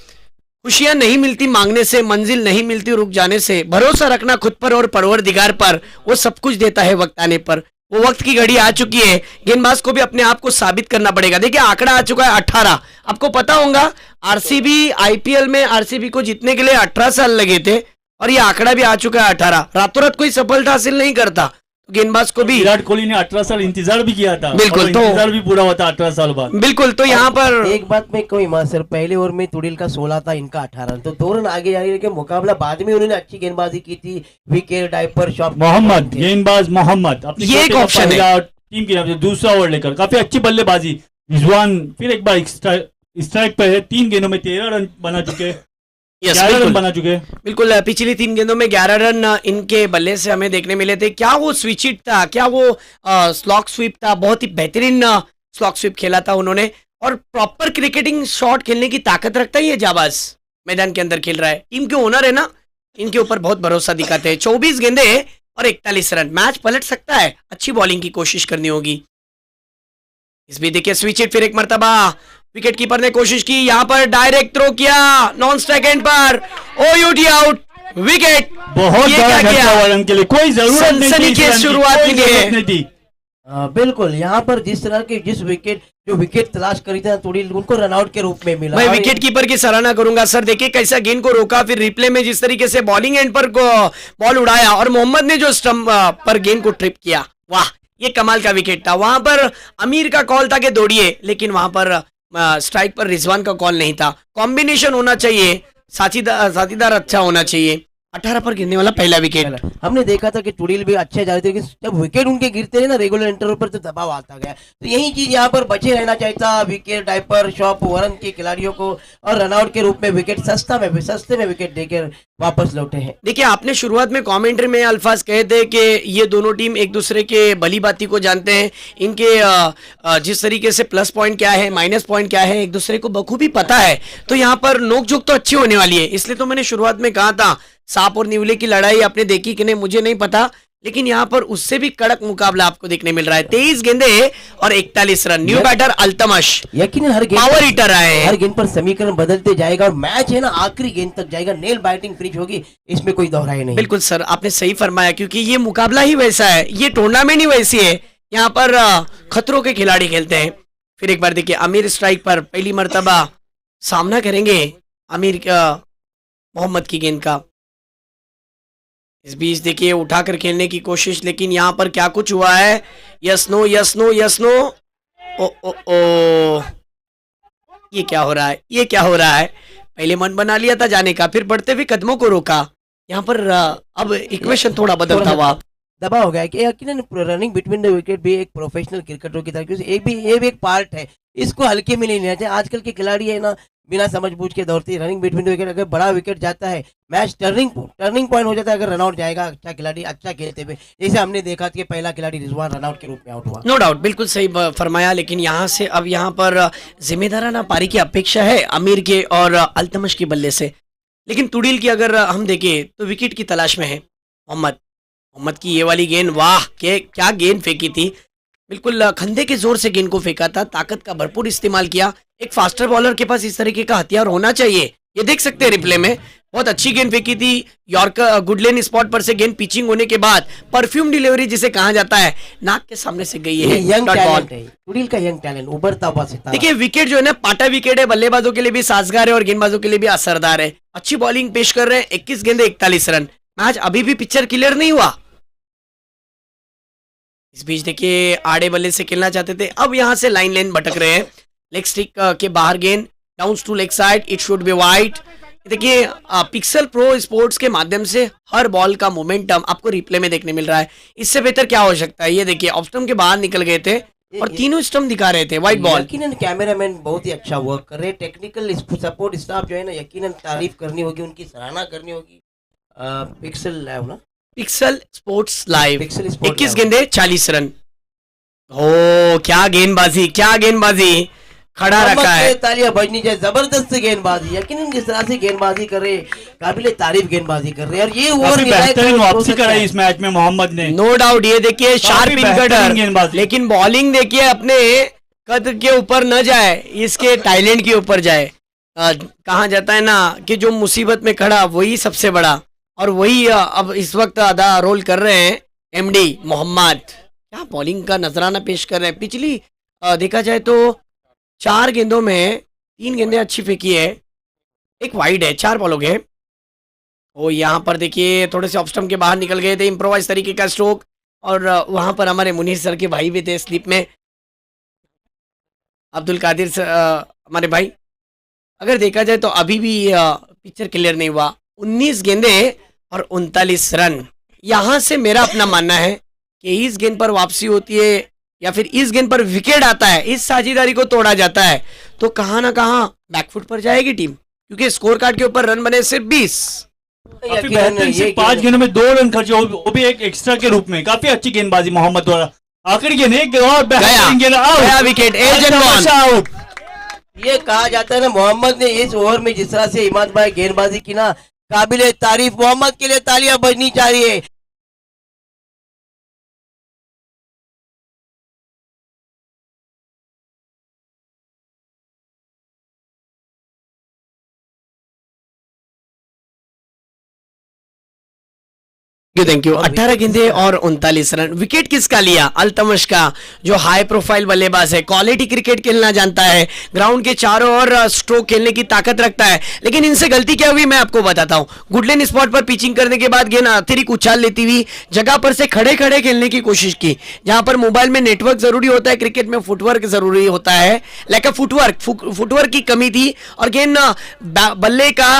खुशियां नहीं मिलती मांगने से, मंजिल नहीं मिलती रुक जाने से। भरोसा रखना खुद पर और परवरदिगार पर, वो सब कुछ देता है वक्त आने पर। वो वक्त की घड़ी आ चुकी है। गेंदबाज को भी अपने आप को साबित करना पड़ेगा। देखिए आंकड़ा आ चुका है 18। आपको पता होगा आरसीबी आईपीएल में आरसीबी को जीतने के लिए 18 साल लगे थे और ये आंकड़ा भी आ चुका है 18। रातों रात कोई सफलता हासिल नहीं करता। गेंदबाज को भी विराट कोहली ने 18 साल इंतजार भी किया था। बिल्कुल, और तो इंतजार भी पूरा हुआ था 18 साल बाद। बिल्कुल। तो यहाँ पर एक बात में कोई सर, पहले ओवर में तुड़िल का 16 था, इनका 18, तो 2 रन आगे जा रही है। लेकिन मुकाबला बाद में उन्होंने अच्छी गेंदबाजी की थी। विकेट डाइपर शॉट मोहम्मद, गेंदबाज मोहम्मद अपनी ये एक ऑप्शन है। टीम की तरफ से दूसरा ओवर लेकर काफी अच्छी बल्लेबाजी। रिजवान फिर एक बार स्ट्राइक पर है। 3 गेंदों में 13 रन बना चुके, यस 11 रन बिल्कुल बना चुके। बिल्कुल। पिछली 3 गेंदों में 11 रन इनके बल्ले से हमें देखने मिले थे। क्या वो स्विच हिट था, क्या वो स्लॉक स्वीप था। बहुत ही बेहतरीन स्लॉक स्वीप खेला था उन्होंने और प्रॉपर क्रिकेटिंग शॉट खेलने की ताकत रखता है ये जाबाज। मैदान के अंदर खेल रहा है, टीम के ओनर है ना, इनके ऊपर बहुत भरोसा दिखाते हैं। 24 गेंदे और 41 रन, मैच पलट सकता है। अच्छी बॉलिंग की कोशिश करनी होगी। इस भी देखिए स्विच हिट फिर एक मर्तबा। विकेट कीपर ने कोशिश की, यहां पर डायरेक्ट थ्रो किया नॉन स्ट्राइक एंड पर। OUT out, wicket. बहुत ये बड़ा क्या झटका किया? हुआ रन के लिए। कोई जरूरत नहीं सनसनी थी इस के रन की, शुरुआत कोई के लिए। जरूरत नहीं थी। बिल्कुल। यहाँ पर जिस तरह के जो विकेट तलाश करी थी तुड़िल, उनको रनआउट के रूप में मिला। मैं और विकेट कीपर की सराहना करूंगा सर। देखिए कैसा गेंद को रोका, फिर रिप्ले में जिस तरीके से बॉलिंग एंड पर बॉल उड़ाया और मोहम्मद ने जो स्टंप पर गेंद को ट्रिप किया, वाह ये कमाल का विकेट था। वहां पर अमीर का कॉल था कि दौड़िए, लेकिन वहां पर स्ट्राइक पर रिजवान का कॉल नहीं था। कॉम्बिनेशन होना चाहिए, साथीदार अच्छा होना चाहिए। 18 पर गिरने वाला पहला विकेट। हमने देखा था कि तुड़िल भी अच्छे जा रहे थे, लेकिन जब विकेट उनके गिरते रहे ना रेगुलर इंटरवल पर, तो दबाव आता गया। तो यही चीज यहाँ पर बचे रहना चाहिए था। विकेट डाइपर शॉप वरन के खिलाड़ियों को और रनआउट के रूप में विकेट सस्ते में विकेट देकर वापस लौटे हैं। देखिए आपने शुरुआत में कमेंट्री में अल्फाज कहे थे कि ये दोनों टीम एक दूसरे के भली बाती को जानते हैं। इनके जिस तरीके से प्लस पॉइंट क्या है, माइनस पॉइंट क्या है, एक दूसरे को बखूबी पता है। तो यहाँ पर नोकझोंक तो अच्छी होने वाली है। इसलिए तो मैंने शुरुआत में कहा था सांप और न्यूले की लड़ाई आपने देखी कि नहीं मुझे नहीं पता, लेकिन यहाँ पर उससे भी कड़क मुकाबला आपको देखने मिल रहा है। 23 गेंदे और 41 रन। न्यू बैटर अल्तमश यकीनन हर पावर हिटर आए हैं। हर गेंद पर समीकरण बदलते जाएगा और मैच है ना आखिरी गेंद तक जाएगा। नेल बैटिंग फिनिश होगी, इसमें कोई दोहराई नहीं। बिल्कुल सर, आपने सही फरमाया, क्योंकि ये मुकाबला ही वैसा है, ये टूर्नामेंट ही वैसी है। यहाँ पर खतरों के खिलाड़ी खेलते हैं। फिर एक बार देखिए अमीर स्ट्राइक पर पहली मर्तबा सामना करेंगे अमीर मोहम्मद की गेंद का। इस बीच देखिए उठाकर खेलने की कोशिश, लेकिन यहाँ पर क्या कुछ हुआ है। Yes no yes no yes no. ओ ओ ओ, ये क्या हो रहा है, ये क्या हो रहा है। पहले मन बना लिया था जाने का, फिर बढ़ते हुए कदमों को रोका। यहाँ पर अब इक्वेशन थोड़ा बदलता हुआ दबाव हो गया कि यकीनन रनिंग बिटवीन द विकेट भी एक प्रोफेशनल क्रिकेटर की तरह, क्योंकि ये भी एक पार्ट है, इसको हल्के में नहीं लेना चाहिए। आजकल के खिलाड़ी है ना बिना समझबूझ के दौड़ती रनिंग बिटवीन द विकेट। अगर बड़ा विकेट जाता है मैच टर्निंग पॉइंट हो जाता है। अगर रनआउट जाएगा अच्छा खिलाड़ी अच्छा खेलते हुए, जैसे हमने देखा कि पहला खिलाड़ी रिजवान रनआउट के रूप में आउट हुआ। नो डाउट, बिल्कुल सही फरमाया। लेकिन यहाँ से अब यहाँ पर जिम्मेदाराना पारी की अपेक्षा है अमीर के और अल्तमश के बल्ले से। लेकिन तुड़िल की अगर हम देखें तो विकेट की तलाश में है मोहम्मद की ये वाली गेंद, वाह क्या गेंद फेंकी थी। बिल्कुल खंधे के जोर से गेंद को फेंका था, ताकत का भरपूर इस्तेमाल किया। एक फास्टर बॉलर के पास इस तरीके का हथियार होना चाहिए। ये देख सकते हैं रिप्ले में, बहुत अच्छी गेंद फेंकी थी। यॉर्कर गुडलेन स्पॉट पर से गेंद पिचिंग होने के बाद परफ्यूम डिलीवरी जिसे कहा जाता है, नाक के सामने से गई है। Young dot ball. टैलेंट है तुड़िल का, यंग टैलेंट उभरता हुआ सितारा। देखिए विकेट जो है ना पाटा विकेट है, बल्लेबाजों के लिए भी साजगार है और गेंदबाजों के लिए भी असरदार है। अच्छी बॉलिंग पेश कर रहे हैं। 21 गेंदे 41 रन। मैच अभी भी पिक्चर क्लियर नहीं हुआ। इस बीच देखिए आड़े बल्ले से खेलना चाहते थे, अब यहां से लाइन भटक रहे हैं। लेग स्टिक के बाहर गेंद bounce to leg side, it should be wide. देखिए पिक्सल प्रो स्पोर्ट्स के माध्यम से हर बॉल का मोमेंटम आपको रिप्ले में देखने मिल रहा है। इससे बेहतर क्या हो सकता है? ये देखिए ऑफ स्टंप के बाहर निकल गए थे और तीनों स्टंप दिखा रहे थे वाइट बॉल। यकीनन कैमरामैन बहुत ही अच्छा वर्क कर रहे हैं, टेक्निकल सपोर्ट स्टाफ जो है ना, यकीनन तारीफ करनी होगी, उनकी सराहना करनी होगी। पिक्सल लाइव ना, pixel sports live, pixel sport 21 गेंदे 40 रन। ओ क्या गेंदबाजी, क्या गेंदबाजी, खड़ा रखा है। तालियां बजनी चाहिए, जबरदस्त गेंदबाजी, यकीनन जिस तरह से गेंदबाजी कर रहे, काबिले तारीफ गेंदबाजी कर रहे हैं। और ये ओवर काफी बेहतरीन वापसी कराई इस मैच में मोहम्मद ने। नो डाउट, ये देखिए शार्प इन बेहतरीन कटर, गेंदबाजी। लेकिन बॉलिंग देखिए अपने कद के ऊपर न जाए, इसके टैलेंट के ऊपर जाए। कहा जाता है ना कि जो मुसीबत में खड़ा वही सबसे बड़ा, और वही अब इस वक्त आधा रोल कर रहे हैं एमडी मोहम्मद। क्या बॉलिंग का नजराना पेश कर रहे हैं। पिछली देखा जाए तो 4 गेंदों में 3 गेंदें अच्छी फेंकी है, एक वाइड है, 4 बॉल हो गए। ओ यहाँ पर देखिए थोड़े से ऑफ स्टंप के बाहर निकल गए थे, इम्प्रोवाइज तरीके का स्ट्रोक, और वहां पर हमारे मुनीर सर के भाई भी थे स्लिप में, अब्दुल कादिर सर, हमारे भाई। अगर देखा जाए तो अभी भी पिक्चर क्लियर नहीं हुआ। 19 गेंदे और 39 रन। यहां से मेरा अपना मानना है कि इस गेंद पर वापसी होती है या फिर इस गेंद पर विकेट आता है, इस साझेदारी को तोड़ा जाता है, तो कहां ना कहां बैकफुट पर जाएगी टीम, क्योंकि स्कोर कार्ड के ऊपर रन बने सिर्फ 20। काफी बेहतरीन से 5 गेंदों में 2 रन खर्चे, वो भी एक एक्स्ट्रा के रूप में। काफी अच्छी गेंदबाजी मोहम्मद द्वारा। आखिरी गेंद एक और बेहतरीन गेंद, गया विकेट, एजन वन आउट। ये कहा जाता है ना, मोहम्मद ने इस ओवर में जिस तरह से इमाद भाई गेंदबाजी की ना, काबिले तारीफ, मोहम्मद के लिए तालियां बजनी चाहिए। Thank you. 18 गेंदे और 39 रन। विकेट किसका लिया? अल्तमश का, जो हाई प्रोफाइल बल्लेबाज है, क्वालिटी क्रिकेट खेलना जानता है, ग्राउंड के चारों ओर स्ट्रोक खेलने की ताकत रखता है। लेकिन इनसे गलती क्या हुई मैं आपको बताता हूं। गुडलैंड स्पॉट पर पिचिंग करने के बाद गेंद अतिरिक्त उछाल लेती हुई जगह पर से खड़े खड़े खेलने की कोशिश की। जहां पर मोबाइल में नेटवर्क जरूरी होता है, क्रिकेट में फुटवर्क जरूरी होता है, लाइक फुटवर्क की कमी थी, और गेंद बल्ले का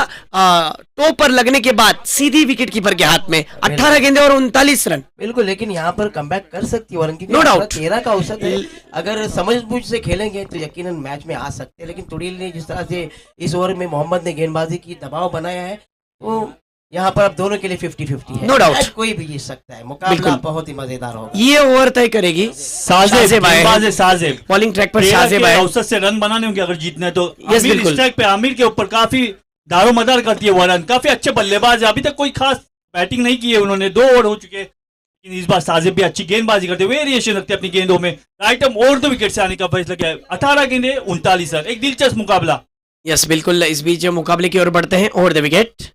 टो पर लगने के बाद सीधी विकेट कीपर के हाथ में। 18 गेंदे और 39 रन। बिल्कुल, लेकिन यहाँ पर कमबैक कर सकती है, No doubt। 13 का औसत है। अगर समझबूझ से खेलेंगे तो यकीनन मैच में आ सकते हैं। लेकिन तुड़ील ने जिस तरह से इस ओवर में मोहम्मद ने गेंदबाजी की, दबाव बनाया है, तो यहाँ पर अब दोनों के लिए 50-50 है। No doubt। मैच कोई भी जीत सकता है, मुकाबला बहुत ही मजेदार होगा। ये ओवर तय करेगी साजेब बॉलिंग ट्रैक पर साजेब है। औसत से रन बनाने होंगे अगर जीतना है तो। Yes, बिल्कुल। स्ट्राइक पे आमिर के ऊपर काफी दारोमदार करती है वो रन। काफी अच्छे बल्लेबाज है, अभी तक कोई खास बैटिंग नहीं की है उन्होंने, 2 ओवर हो चुके, लेकिन इस बार साजिब भी अच्छी गेंदबाजी करते, वेरिएशन रखते अपनी गेंदों में। राइट आर्म और 2 विकेट से आने का फैसला किया है। 18 गेंदे 39 रन, एक दिलचस्प मुकाबला। यस बिल्कुल। इस बीच मुकाबले की ओर बढ़ते हैं। Over the wicket,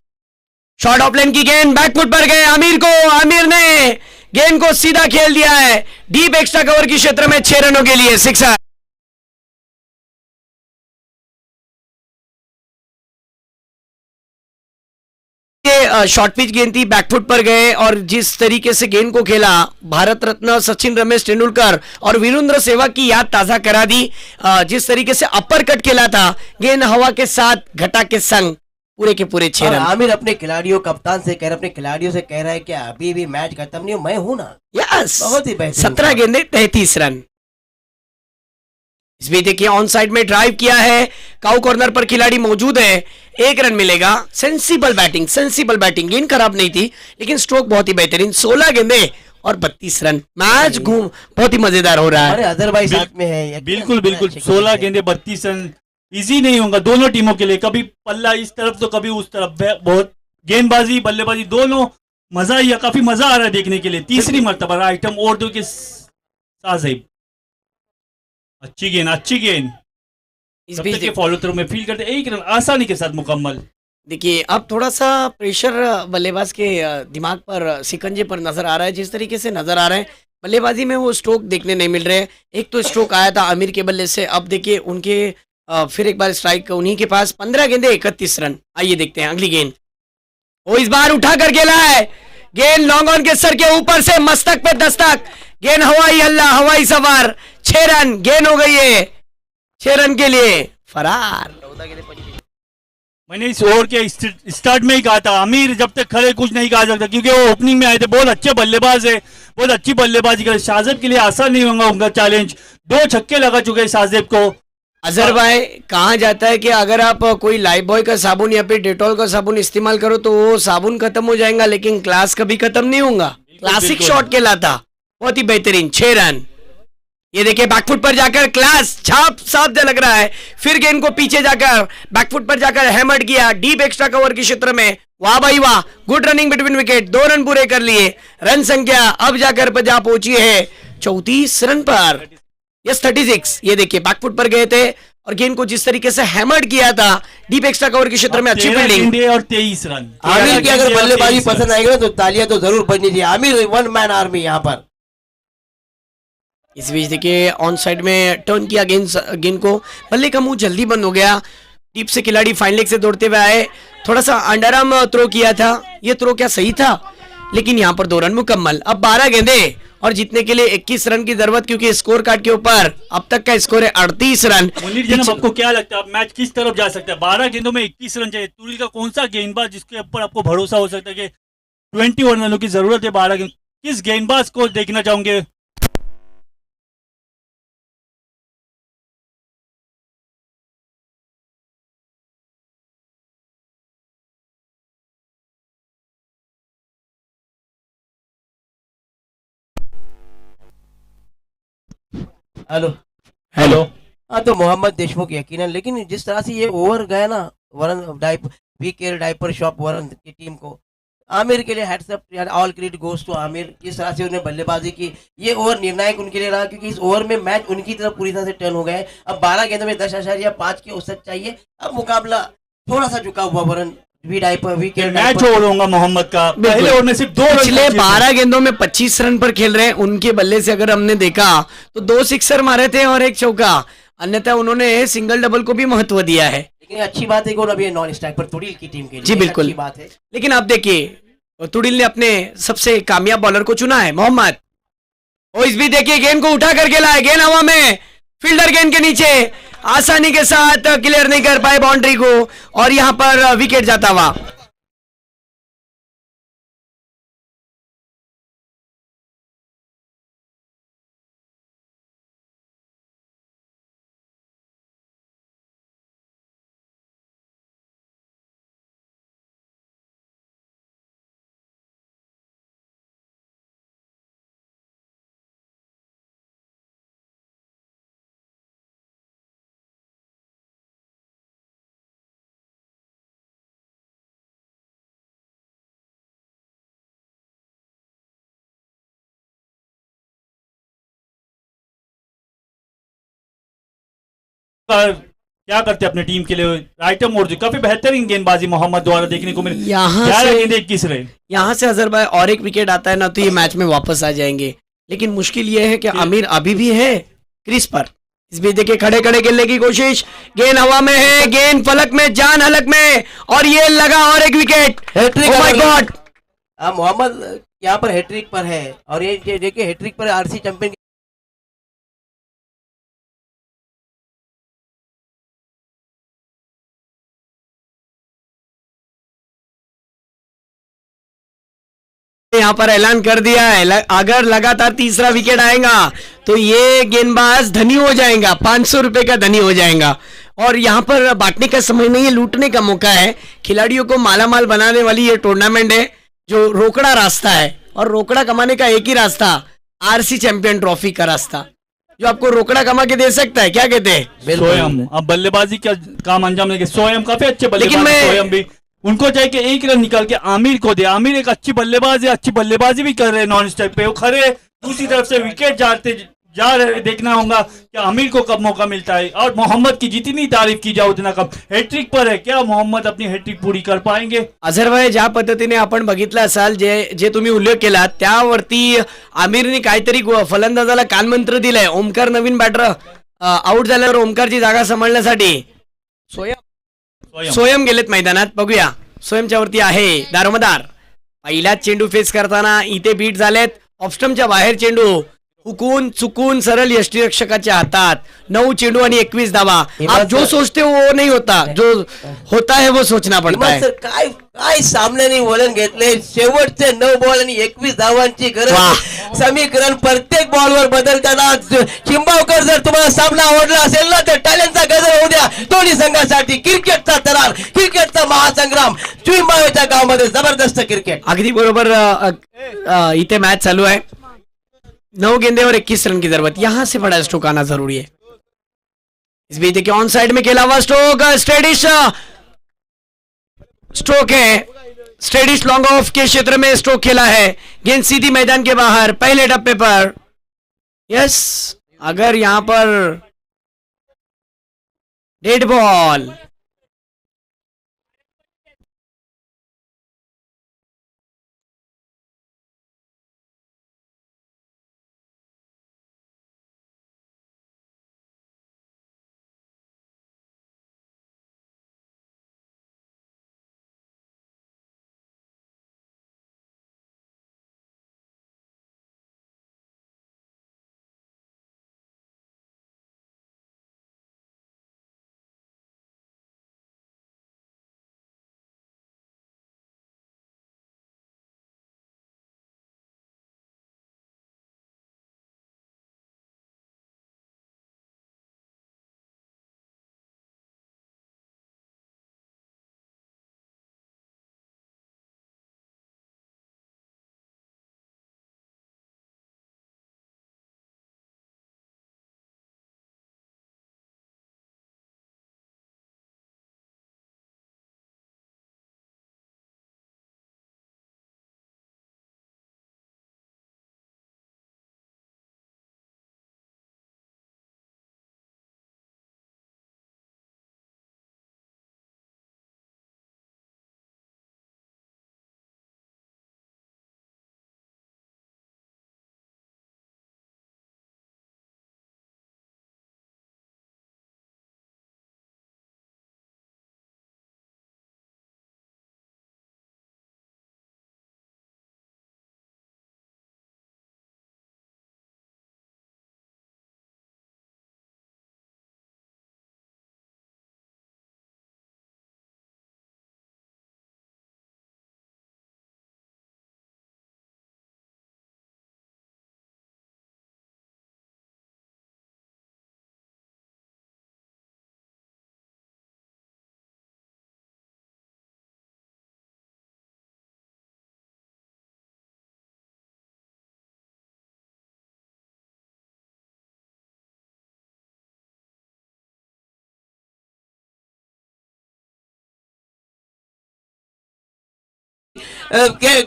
short of line की गेंद बैकफुट पर गए आमिर को, आमिर ने गेंद को सीधा खेल दिया है डीप एक्स्ट्रा कवर की क्षेत्र में 6 रनों के लिए सिक्सर। शॉर्ट पिच गेंद थी, बैकफुट पर गए, और जिस तरीके से गेंद को खेला, भारत रत्न सचिन रमेश तेंदुलकर और वीरेंद्र सहवाग की याद ताजा करा दी। जिस तरीके से अपर कट खेला था, गेंद हवा के साथ घटा के संग पूरे के पूरे 6 रन। आमिर अपने खिलाड़ियों, कप्तान से कह रहा है, अपने खिलाड़ियों से कह रहा है कि अभी भी मैच खत्म नहीं हो, मैं हूं ना। यस, बहुत ही बेहतरीन। 17 गेंदे 33 रन। इस बीच देखिए ऑन साइड में ड्राइव किया है, काउ कॉर्नर पर खिलाड़ी मौजूद है, 1 रन मिलेगा। सेंसिबल बैटिंग, गेंद खराब नहीं थी, लेकिन स्ट्रोक बहुत ही बेहतरीन। 16 गेंदे और 32 रन। मैच घूम बहुत ही मजेदार हो रहा है। अरे अदरवाइज साथ में है। बिल्कुल 16 गेंदे 32 रन इजी नहीं होगा दोनों टीमों के लिए। कभी पल्ला इस तरफ तो कभी उस तरफ, बहुत गेंदबाजी बल्लेबाजी दोनों मजा ही, काफी मजा आ रहा है देखने के लिए। तीसरी मर्तबा आइटम और 2 के साजिब, अच्छी गेंद इस बीच के फॉलो थ्रू में फील करते, 1 रन आसानी के साथ मुकम्मल। देखिए अब थोड़ा सा प्रेशर बल्लेबाज के दिमाग पर, सिकंजे पर नजर आ रहा है। जिस तरीके से नजर आ रहा है बल्लेबाजी में, वो स्ट्रोक देखने नहीं मिल रहे। एक तो स्ट्रोक आया था आमिर के बल्ले से, अब देखिए उनके फिर एक बार स्ट्राइक उन्हीं के पास। 15 गेंदे 31 रन। आइए देखते हैं अगली गेंद। वो इस बार उठा कर खेला है, गेंद लॉन्ग ऑन के सर के ऊपर से मस्तक पे दस्तक, गेंद हवाई हल्ला, हवाई सवार। 6 रन, गेंद हो गई है 6 रन के लिए। फरार। मैंने इस ओवर के स्टार्ट में ही कहा था आमिर जब तक खड़े कुछ नहीं कहा सकता, क्योंकि वो ओपनिंग में आए थे, बहुत अच्छे बल्लेबाज है, बहुत अच्छी बल्लेबाजी करे। शाहजेब के लिए आसान नहीं होगा उनका चैलेंज, 2 छक्के लगा चुके हैं शाहजेब को। अजहर भाई कहा जाता है कि अगर आप कोई लाइफ बॉय का साबुन या फिर डेटॉल का साबुन इस्तेमाल करो तो वो साबुन खत्म हो जाएगा, लेकिन क्लास कभी खत्म नहीं होगा। क्लासिक बिल्कुल। शॉट कहलाता, बहुत ही बेहतरीन 6 रन। ये देखिए बैकफुट पर जाकर क्लास छाप साफ लग रहा है, फिर गेंद को पीछे जाकर बैकफुट पर जाकर हैमर्ड किया डीप एक्स्ट्रा कवर के क्षेत्र में। वाह भाई वाह, good running between wicket, 2 run पूरे कर लिए। रन संख्या अब जाकर पंजाब पहुंची है 34 रन पर, यस 36। ये देखिए बैकफुट पर गए थे और गेंद को जिस तरीके से हैमर्ड किया था डीप एक्स्ट्रा कवर के क्षेत्र में, अच्छी 13 फील्डिंग। गेंदे और 23 रन। आमिर की अगर 13 बल्लेबाजी 23 रन। पसंद आएगी ना तो तालियां तो जरूर बजनी चाहिए। आमिर 1 मैन आर्मी यहाँ पर। इस बीच देखिए ऑन साइड में टर्न किया गेंद को, बल्ले का मुंह जल्दी बंद हो गया। टीप से खिलाड़ी फाइन लेग से दौड़ते हुए आए, थोड़ा सा अंडरआर्म थ्रो किया था। ये थ्रो क्या सही था, लेकिन यहाँ पर 2 रन मुकम्मल। अब 12 गेंदे और जीतने के लिए 21 रन की जरूरत, क्योंकि स्कोर कार्ड के ऊपर अब तक का स्कोर है 38 रन। मुनीर जनाब आपको क्या लगता है अब मैच किस तरफ जा सकता है? 12 गेंदों में 21 रन चाहिए। तुरिल का कौन सा गेंदबाज जिसके ऊपर आपको भरोसा हो सकता है कि 21 रनों की जरूरत है? 12 गेंद किस गेंदबाज को देखना चाहोगे? Hello hello. हाँ, तो मोहम्मद देशमुख यकीनन, लेकिन जिस तरह से ये ओवर गया ना वरन वी केयर डाइपर शॉप वरन की टीम को, आमिर के लिए heads up, all credit goes to Aamir. जिस तरह से उन्हें बल्लेबाजी की, ये ओवर निर्णायक उनके लिए रहा, क्योंकि इस ओवर में मैच उनकी तरफ पूरी तरह से टर्न हो गया है। अब 12 गेंदों में 10.5 की औसत चाहिए। अब मुकाबला थोड़ा सा झुका हुआ वरन वी डाइपर वी केयर मैच ओवर होगा मोहम्मद का, पहले ओवर में सिर्फ 2 रन पिछले चाहिए। 12 गेंदों में 25 रन पर खेल रहे हैं। उनके बल्ले से अगर हमने देखा तो 2 सिक्सर मारे थे और 1 चौका, अन्यथा उन्होंने सिंगल डबल को भी महत्व दिया है। लेकिन अच्छी बात है कि अभी नॉन स्ट्राइक पर तुड़िल की टीम के लिए जी, एक बिल्कुल। अच्छी बात है। लेकिन आप देखिए तुड़िल ने अपने सबसे कामयाब बॉलर को चुना है, मोहम्मद। और इस भी देखिए गेंद को उठा करके लाए, गेंद हवा में, फील्डर गेंद के नीचे आसानी के साथ क्लियर नहीं कर पाए बाउंड्री को, और यहां पर विकेट जाता हुआ। क्या करते हैं अपने टीम के लिए? राइटर मोर्जे काफी बेहतरीन गेंदबाजी मोहम्मद द्वारा देखने को मिली। यहाँ 11 से गेंदे 21 रहे। यहाँ से अजहर भाई और एक विकेट आता है ना तो ये मैच में वापस आ जाएंगे, लेकिन मुश्किल ये है कि आमिर अभी भी है क्रीज पर। इस बीच देखिए खड़े खड़े खेलने की कोशिश, गेंद हवा में है, गेंद फलक में, जान हलक में, और ये लगा और एक wicket. Hattrick oh my god, Mohammad यहाँ पर हैट्रिक पर है, और ये देखिए हैट्रिक पर आरसी चैंपियन यहाँ पर ऐलान कर दिया है अगर लगातार तीसरा विकेट आएगा तो ये गेंदबाज धनी हो जाएगा, 500 रुपए का धनी हो जाएगा। और यहाँ पर बांटने का समय नहीं है, लूटने का मौका है। खिलाड़ियों को मालामाल बनाने वाली ये टूर्नामेंट है, जो रोकड़ा रास्ता है, और रोकड़ा कमाने का एक ही रास्ता, आरसी चैंपियन ट्रॉफी का रास्ता, जो आपको रोकड़ा कमा के दे सकता है। क्या कहते हैं? सोयम अब बल्लेबाजी का काम अंजाम देंगे। सोयम काफी अच्छे बल्लेबाज मैं- हैं, सोयम भी, उनको चाहिए कि 1 रन निकाल के आमिर को दे। आमिर एक अच्छी बल्लेबाज है, अच्छी बल्लेबाजी भी कर रहे हैं नॉन स्ट्राइक पे, वो खड़े दूसरी तरफ से विकेट जा रहे। देखना होगा कि आमिर को कब मौका मिलता है। और मोहम्मद की जितनी तारीफ की जाए उतना कम। हैट्रिक पर है, क्या मोहम्मद अपनी हैट्रिक पूरी कर पाएंगे? अझर भाई, ज्या पद्धतीने आपण बघितलं असाल, जे तुम्ही उल्लेख केला त्यावरती आमिरने काहीतरी फलंदाजाला कानमंत्र दिलाय. ओमकार नवीन बॅटर आउट झाल्यावर ओमकारची जागा सांभाळण्यासाठी सोयम गेलेत मैदानात. बघूया सोयमच्या वरती आहे दारोमदार. पहिला चेंडू फेस करताना इथे बीट झालेत. ऑफस्टमच्या बाहेर चेंडू हुकून चुकून सरळ यष्टीरक्षकाच्या हातात 9 चेंडू आणि 21 धावा. इमाद आप जो सर- सोचते हो वो नहीं होता, जो होता है वो सोचना पड़ता इमाद है. सर काय काय सामन्याने वळण घेतले. शेवटचे 9 बॉल आणि 21 धावांची गरज. वाह. समीकरण प्रत्येक बॉलवर बदलताना. चिंबावकर जर तुम्हाला सामना आवडला असेल ना तर टॅलेंटचा गजर होऊ द्या दोन्ही संघासाठी. क्रिकेटचा तरार, क्रिकेटचा महासंग्राम चिंबावेच्या गावामध्ये जबरदस्त क्रिकेट. अगदी बरोबर. इथे मॅच चालू आहे. 9 गेंदे और 21 रन की जरूरत. यहां से बड़ा स्ट्रोक आना जरूरी है. इस बीच देखिए ऑन साइड में खेला हुआ स्ट्रोक. स्टेडिश स्ट्रोक है. स्टेडिश लॉन्ग ऑफ के क्षेत्र में स्ट्रोक खेला है. गेंद सीधी मैदान के बाहर पहले डब्बे पर. यस, अगर यहां पर dead ball.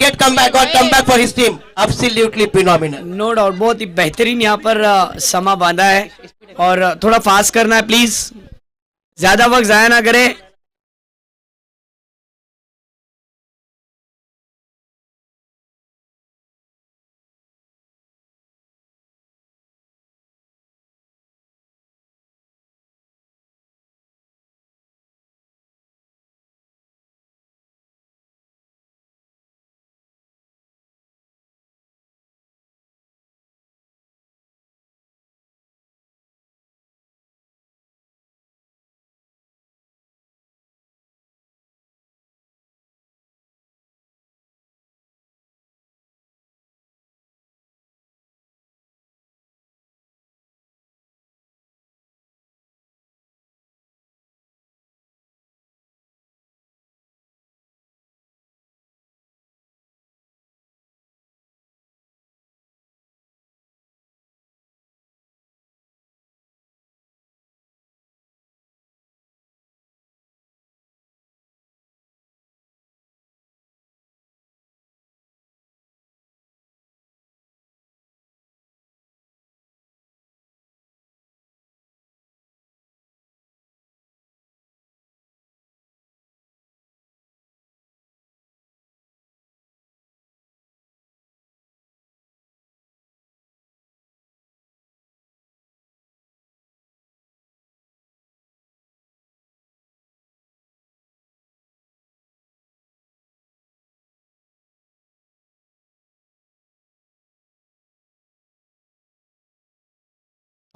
Get come back or come back for his team. Absolutely phenomenal. No doubt. बहुत ही बेहतरीन यहाँ पर समा बांधा है. और थोड़ा फास्ट करना है प्लीज. ज्यादा वक्त जाया ना करें.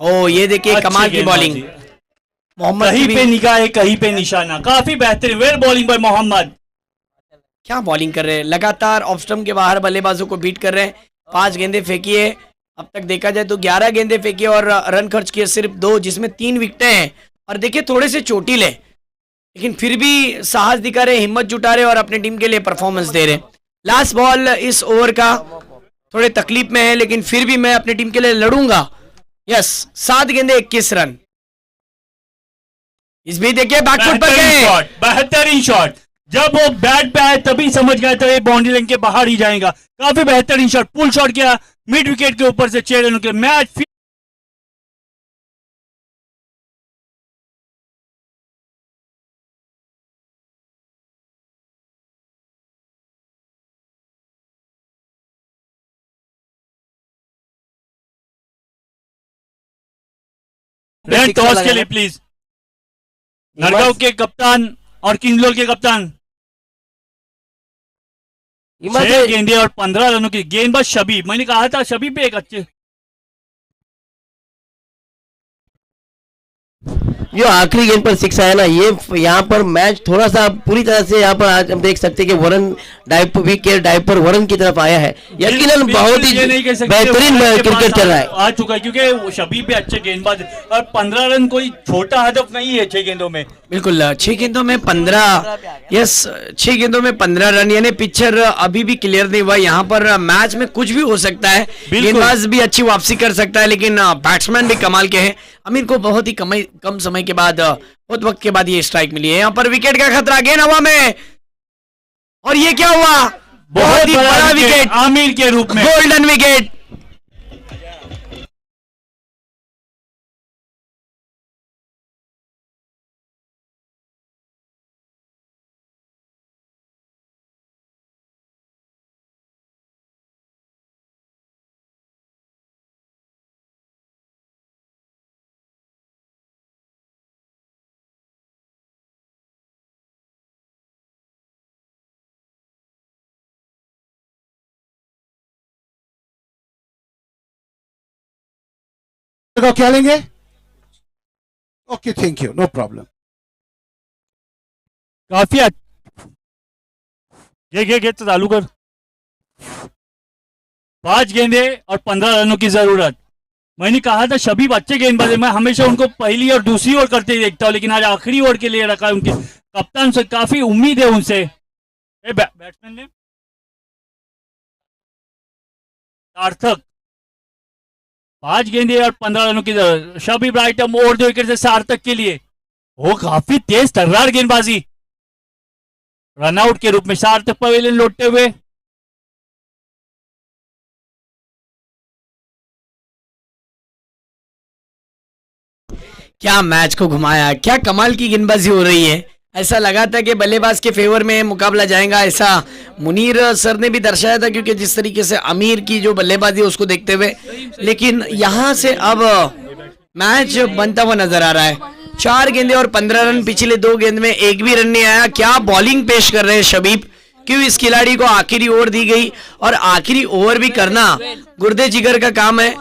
ओ ये देखिए अच्छी कमाल की गेंदबाजी। बॉलिंग। मोहम्मद कहीं की पे भी निगाह है, कहीं पे निशाना, काफी बेहतरीन वेल बॉलिंग बाय मोहम्मद। क्या बॉलिंग कर रहे हैं, लगातार ऑफ स्टंप के बाहर बल्लेबाजों को बीट कर रहे हैं। 5 गेंदे फेंकी है, अब तक देखा जाए तो 11 गेंदे फेंकी और रन खर्च किए सिर्फ 2, जिसमें 3 विकेटें हैं। और देखिए थोड़े से चोटिल है, लेकिन फिर भी साहस दिखा रहे, हिम्मत जुटा रहे और अपने टीम के लिए परफॉर्मेंस दे रहे। लास्ट बॉल इस ओवर का, थोड़े तकलीफ में है लेकिन फिर भी मैं अपनी टीम के लिए लड़ूंगा। यस, 7 गेंदे 21 रन। इस भी देखिए बैकफुट पर बेहतरीन गए। शॉट, बेहतरीन शॉट। जब वो बैट पे आए तभी समझ गए तो ये बाउंड्री लाइन के बाहर ही जाएगा। काफी बेहतरीन शॉट, पुल शॉट किया मिड विकेट के ऊपर से 6 रनों के मैच। रन टॉस के लिए प्लीज नरगांव के कप्तान और किंगलोर के कप्तान। इमाद 6 गेंदे और 15 रनों की गेंदबाज शबीब। मैंने कहा था शबीब पे एक अच्छे जो आखिरी गेंद पर 6 आया ना, ये यहाँ पर मैच थोड़ा सा पूरी तरह से यहाँ पर आज हम देख सकते हैं कि वरुण डाइव पर विकेट डाइव पर वरुण की तरफ आया है। यकीनन बहुत ये नहीं कह ही सकते बेहतरीन वरुण के क्रिकेट पास चल रहा है। आ चुका है क्योंकि वो शबीब भी अच्छे गेंदबाज है और 15 रन कोई छोटा हदफ नहीं है 6 गेंदों में। बिल्कुल 6 गेंदों में 15, यस 6 गेंदों में 15 रन, यानी पिक्चर अभी भी क्लियर नहीं हुआ। यहाँ पर मैच में कुछ भी हो सकता है, गेंदबाज भी अच्छी वापसी कर सकता है, लेकिन बैट्समैन भी कमाल के हैं। अमीर को बहुत ही कम समय के बाद, बहुत वक्त के बाद ये स्ट्राइक मिली है। यहाँ पर विकेट का खतरा, गेंद हवा में, और ये क्या हुआ, बहुत ही बड़ा विकेट आमिर के रूप में। Golden wicket. को खेलेंगे? Okay, thank you, no problem. काफी ये तो चालू कर। 5 गेंदे और 15 रनों की जरूरत। मैंने कहा था शबीब अच्छे गेंदबाज है, मैं हमेशा उनको पहली और दूसरी ओवर करते देखता हूँ, लेकिन आज आखिरी ओवर के लिए रखा है। उनके कप्तान से काफी उम्मीद है उनसे। बैट्समैन ने सार्थक 5 गेंदे और 15 रनों की जरूरत। शबीब राइट और 2 विकेट से सार्थक के लिए। वो काफी तेज तर्रार गेंदबाजी, रनआउट के रूप में सार्थक पवेलियन लौटते हुए। क्या मैच को घुमाया, क्या कमाल की गेंदबाजी हो रही है। ऐसा लगा था कि बल्लेबाज के फेवर में मुकाबला जाएगा, ऐसा मुनीर सर ने भी दर्शाया था, क्योंकि जिस तरीके से अमीर की जो बल्लेबाजी है उसको देखते हुए। लेकिन यहां से अब मैच बनता हुआ नजर आ रहा है। 4 गेंदे और 15 रन, पिछले 2 गेंद में एक भी रन नहीं आया। क्या बॉलिंग पेश कर रहे हैं शबीब। क्यों इस खिलाड़ी को आखिरी ओवर दी गई, और आखिरी ओवर भी करना गुर्दे जिगर का काम है।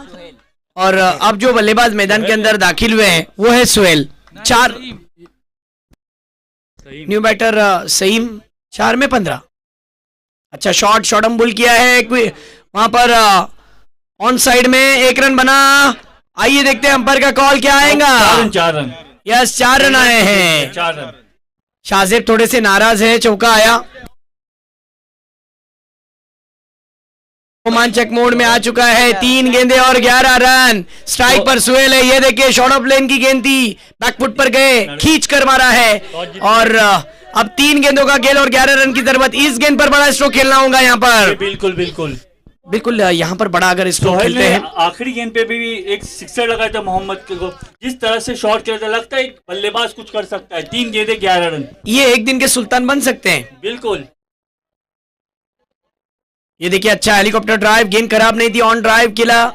और अब जो बल्लेबाज मैदान के अंदर दाखिल हुए हैं वो है सुहेल। 4 न्यू बैटर सईम, 4 में 15। अच्छा शॉट बुल किया है वहां पर ऑन साइड में, 1 रन बना। आइए देखते हैं अंपायर का कॉल क्या आएगा। 4 रन यस 4 रन आए हैं। 4 रन। शाजिब थोड़े से नाराज है, चौका आया। रोमांचक मोड में आ चुका है। 3 गेंदे और 11 रन। स्ट्राइक पर सुहेल है, ये देखिए शॉर्ट ऑफ लेन की गेंद थी, बैकफुट पर गए, खींच कर मारा है। और अब 3 गेंदों का खेल और 11 रन की जरूरत। इस गेंद पर बड़ा स्ट्रोक खेलना होगा यहाँ पर। बिल्कुल बिल्कुल बिल्कुल यहाँ पर बड़ा अगर स्ट्रोक सोहेल खेलते ने हैं। आखिरी गेंद पे भी एक सिक्सर लगाया था मोहम्मद को। जिस तरह से शॉट खेलता लगता है बल्लेबाज कुछ कर सकता है। 3 गेंदे 11 रन, ये एक दिन के सुल्तान बन सकते हैं। बिल्कुल। ये देखिए अच्छा हेलीकॉप्टर ड्राइव, गेंद खराब नहीं थी, on drive Qila.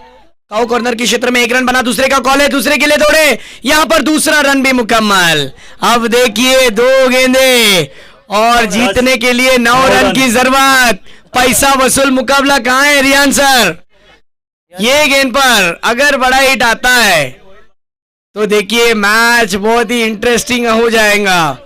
Cow corner के क्षेत्र में 1 रन बना। दूसरे का कॉल है, दूसरे के लिए दौड़े, यहाँ पर दूसरा रन भी मुकम्मल। अब देखिए 2 गेंदे और जीतने के लिए 9 रन की जरूरत। पैसा वसूल मुकाबला कहाँ है रियान सर। ये गेंद पर अगर बड़ा हिट आता है तो देखिए मैच बहुत ही इंटरेस्टिंग हो जाएगा।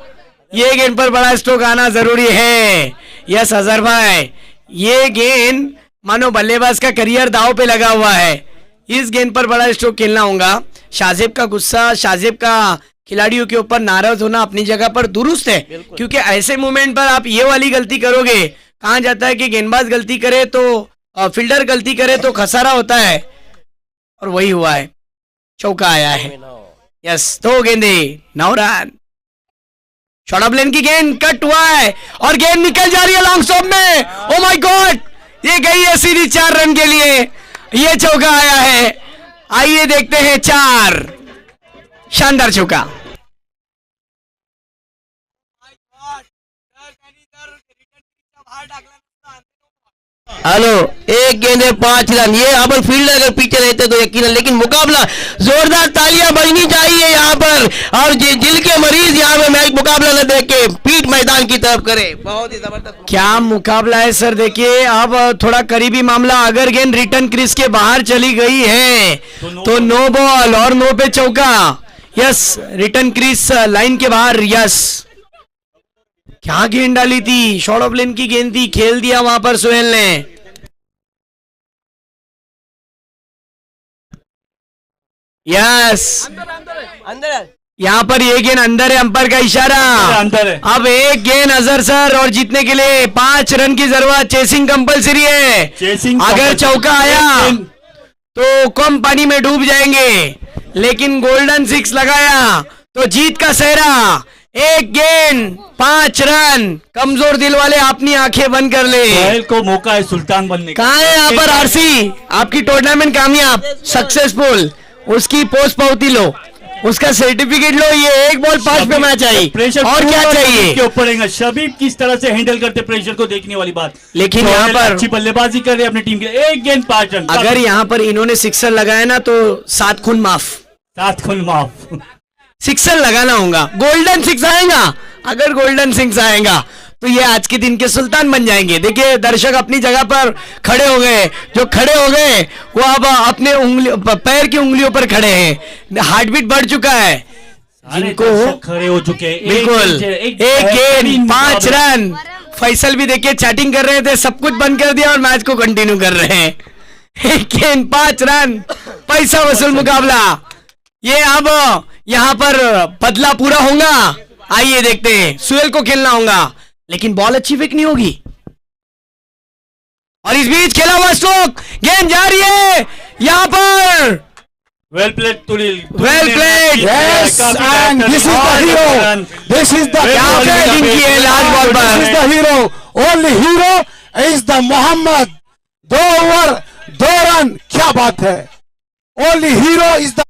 ये गेंद पर बड़ा स्ट्रोक आना जरूरी है। यस अजहर भाई, ये गेंद मानो बल्लेबाज का करियर दांव पे लगा हुआ है। इस गेंद पर बड़ा स्ट्रोक खेलना होगा। शाहजेब का गुस्सा, शाहजेब का खिलाड़ियों के ऊपर नाराज होना अपनी जगह पर दुरुस्त है, क्योंकि ऐसे मोमेंट पर आप ये वाली गलती करोगे, कहा जाता है कि गेंदबाज गलती करे तो फील्डर गलती करे तो खसारा होता है, और वही हुआ है, चौका आया है। यस, 2 गेंदे 9 रन। शॉर्ट ऑफ लेन की गेंद कट हुआ है और गेंद निकल जा रही है लॉन्ग स्टॉप में। ओ माय गॉड, ये गई है सीधी 4 रन के लिए। ये चौका आया है। आइए देखते हैं 4। शानदार चौका। हेलो, 1 गेंद 5 रन। ये यहाँ पर फील्डर अगर पीछे रहते तो यकीनन, लेकिन मुकाबला जोरदार, तालियां बजनी चाहिए यहाँ पर। और दिल के मरीज यहाँ पे मैच मुकाबला न देख के पीठ मैदान की तरफ करे। बहुत ही जबरदस्त क्या मुकाबला है सर। देखिए अब थोड़ा करीबी मामला, अगर गेंद रिटर्न क्रीज के बाहर चली गई है तो नो बॉल और नो पे चौका। यस, रिटर्न क्रीज लाइन के बाहर। यस, क्या गेंद डाली थी, शॉर्ट ऑफ लेन की गेंद थी, खेल दिया वहां पर सोहेल ने। यस, अंदर यहाँ पर ये गेंद अंदर है, अंपायर का इशारा। अंदर है। अब 1 गेंद अजहर सर, और जीतने के लिए 5 रन की जरूरत। चेसिंग कंपलसरी है। चेसिंग अगर compulsory। चौका आया तो कम पानी में डूब जाएंगे, लेकिन गोल्डन 6 लगाया तो जीत का सेहरा। 1 गेंद 5 रन। कमजोर दिल वाले अपनी आंखें बंद कर ले। सोहेल को मौका है सुल्तान बनने का। कहा है यहाँ पर आरसी, आपकी टूर्नामेंट कामयाब, सक्सेसफुल, उसकी पोस्ट पावती लो, उसका सर्टिफिकेट लो। ये 1 बॉल 5 पे मैच आई, प्रेशर और क्या चाहिए। के ऊपर है। शबीब किस तरह से हैंडल करते प्रेशर को, देखने वाली बात। लेकिन यहाँ सोहेल पर अच्छी बल्लेबाजी कर रहे हैं अपनी टीम के लिए। 1 गेंद 5 रन। अगर यहाँ पर इन्होंने सिक्सर लगाया ना तो 7 खून माफ। 7 खून माफ। सिक्सर लगाना होगा, गोल्डन 6 आएगा। अगर गोल्डन 6 आएगा तो ये आज के दिन के सुल्तान बन जाएंगे। देखिए दर्शक अपनी जगह पर खड़े हो गए, जो खड़े हो गए वो अब अपने पैर की उंगलियों पर खड़े हैं। हार्ट बीट बढ़ चुका है जिनको। खड़े हो चुके हैं। बिल्कुल, 1 गेंद 5 रन। फैसल भी देखिए चैटिंग कर रहे थे, सब कुछ बंद कर दिया और मैच को कंटिन्यू कर रहे हैं। 1 गेंद 5 रन, पैसा वसूल मुकाबला। ये अब यहाँ पर बदला पूरा होगा। आइए देखते हैं, सुहेल को खेलना होगा, लेकिन बॉल अच्छी फिक नहीं होगी। और इस बीच खेला हुआ स्ट्रोक, गेंद जा रही है यहाँ पर। वेल प्लेड तुलिल। Well played. Yes, and this is the hero. This is the क्या फील्डिंग की है लास्ट बॉल This is पर। the hero. Only hero is the Mohammed. 2 over 2 run, क्या बात है। Only hero is the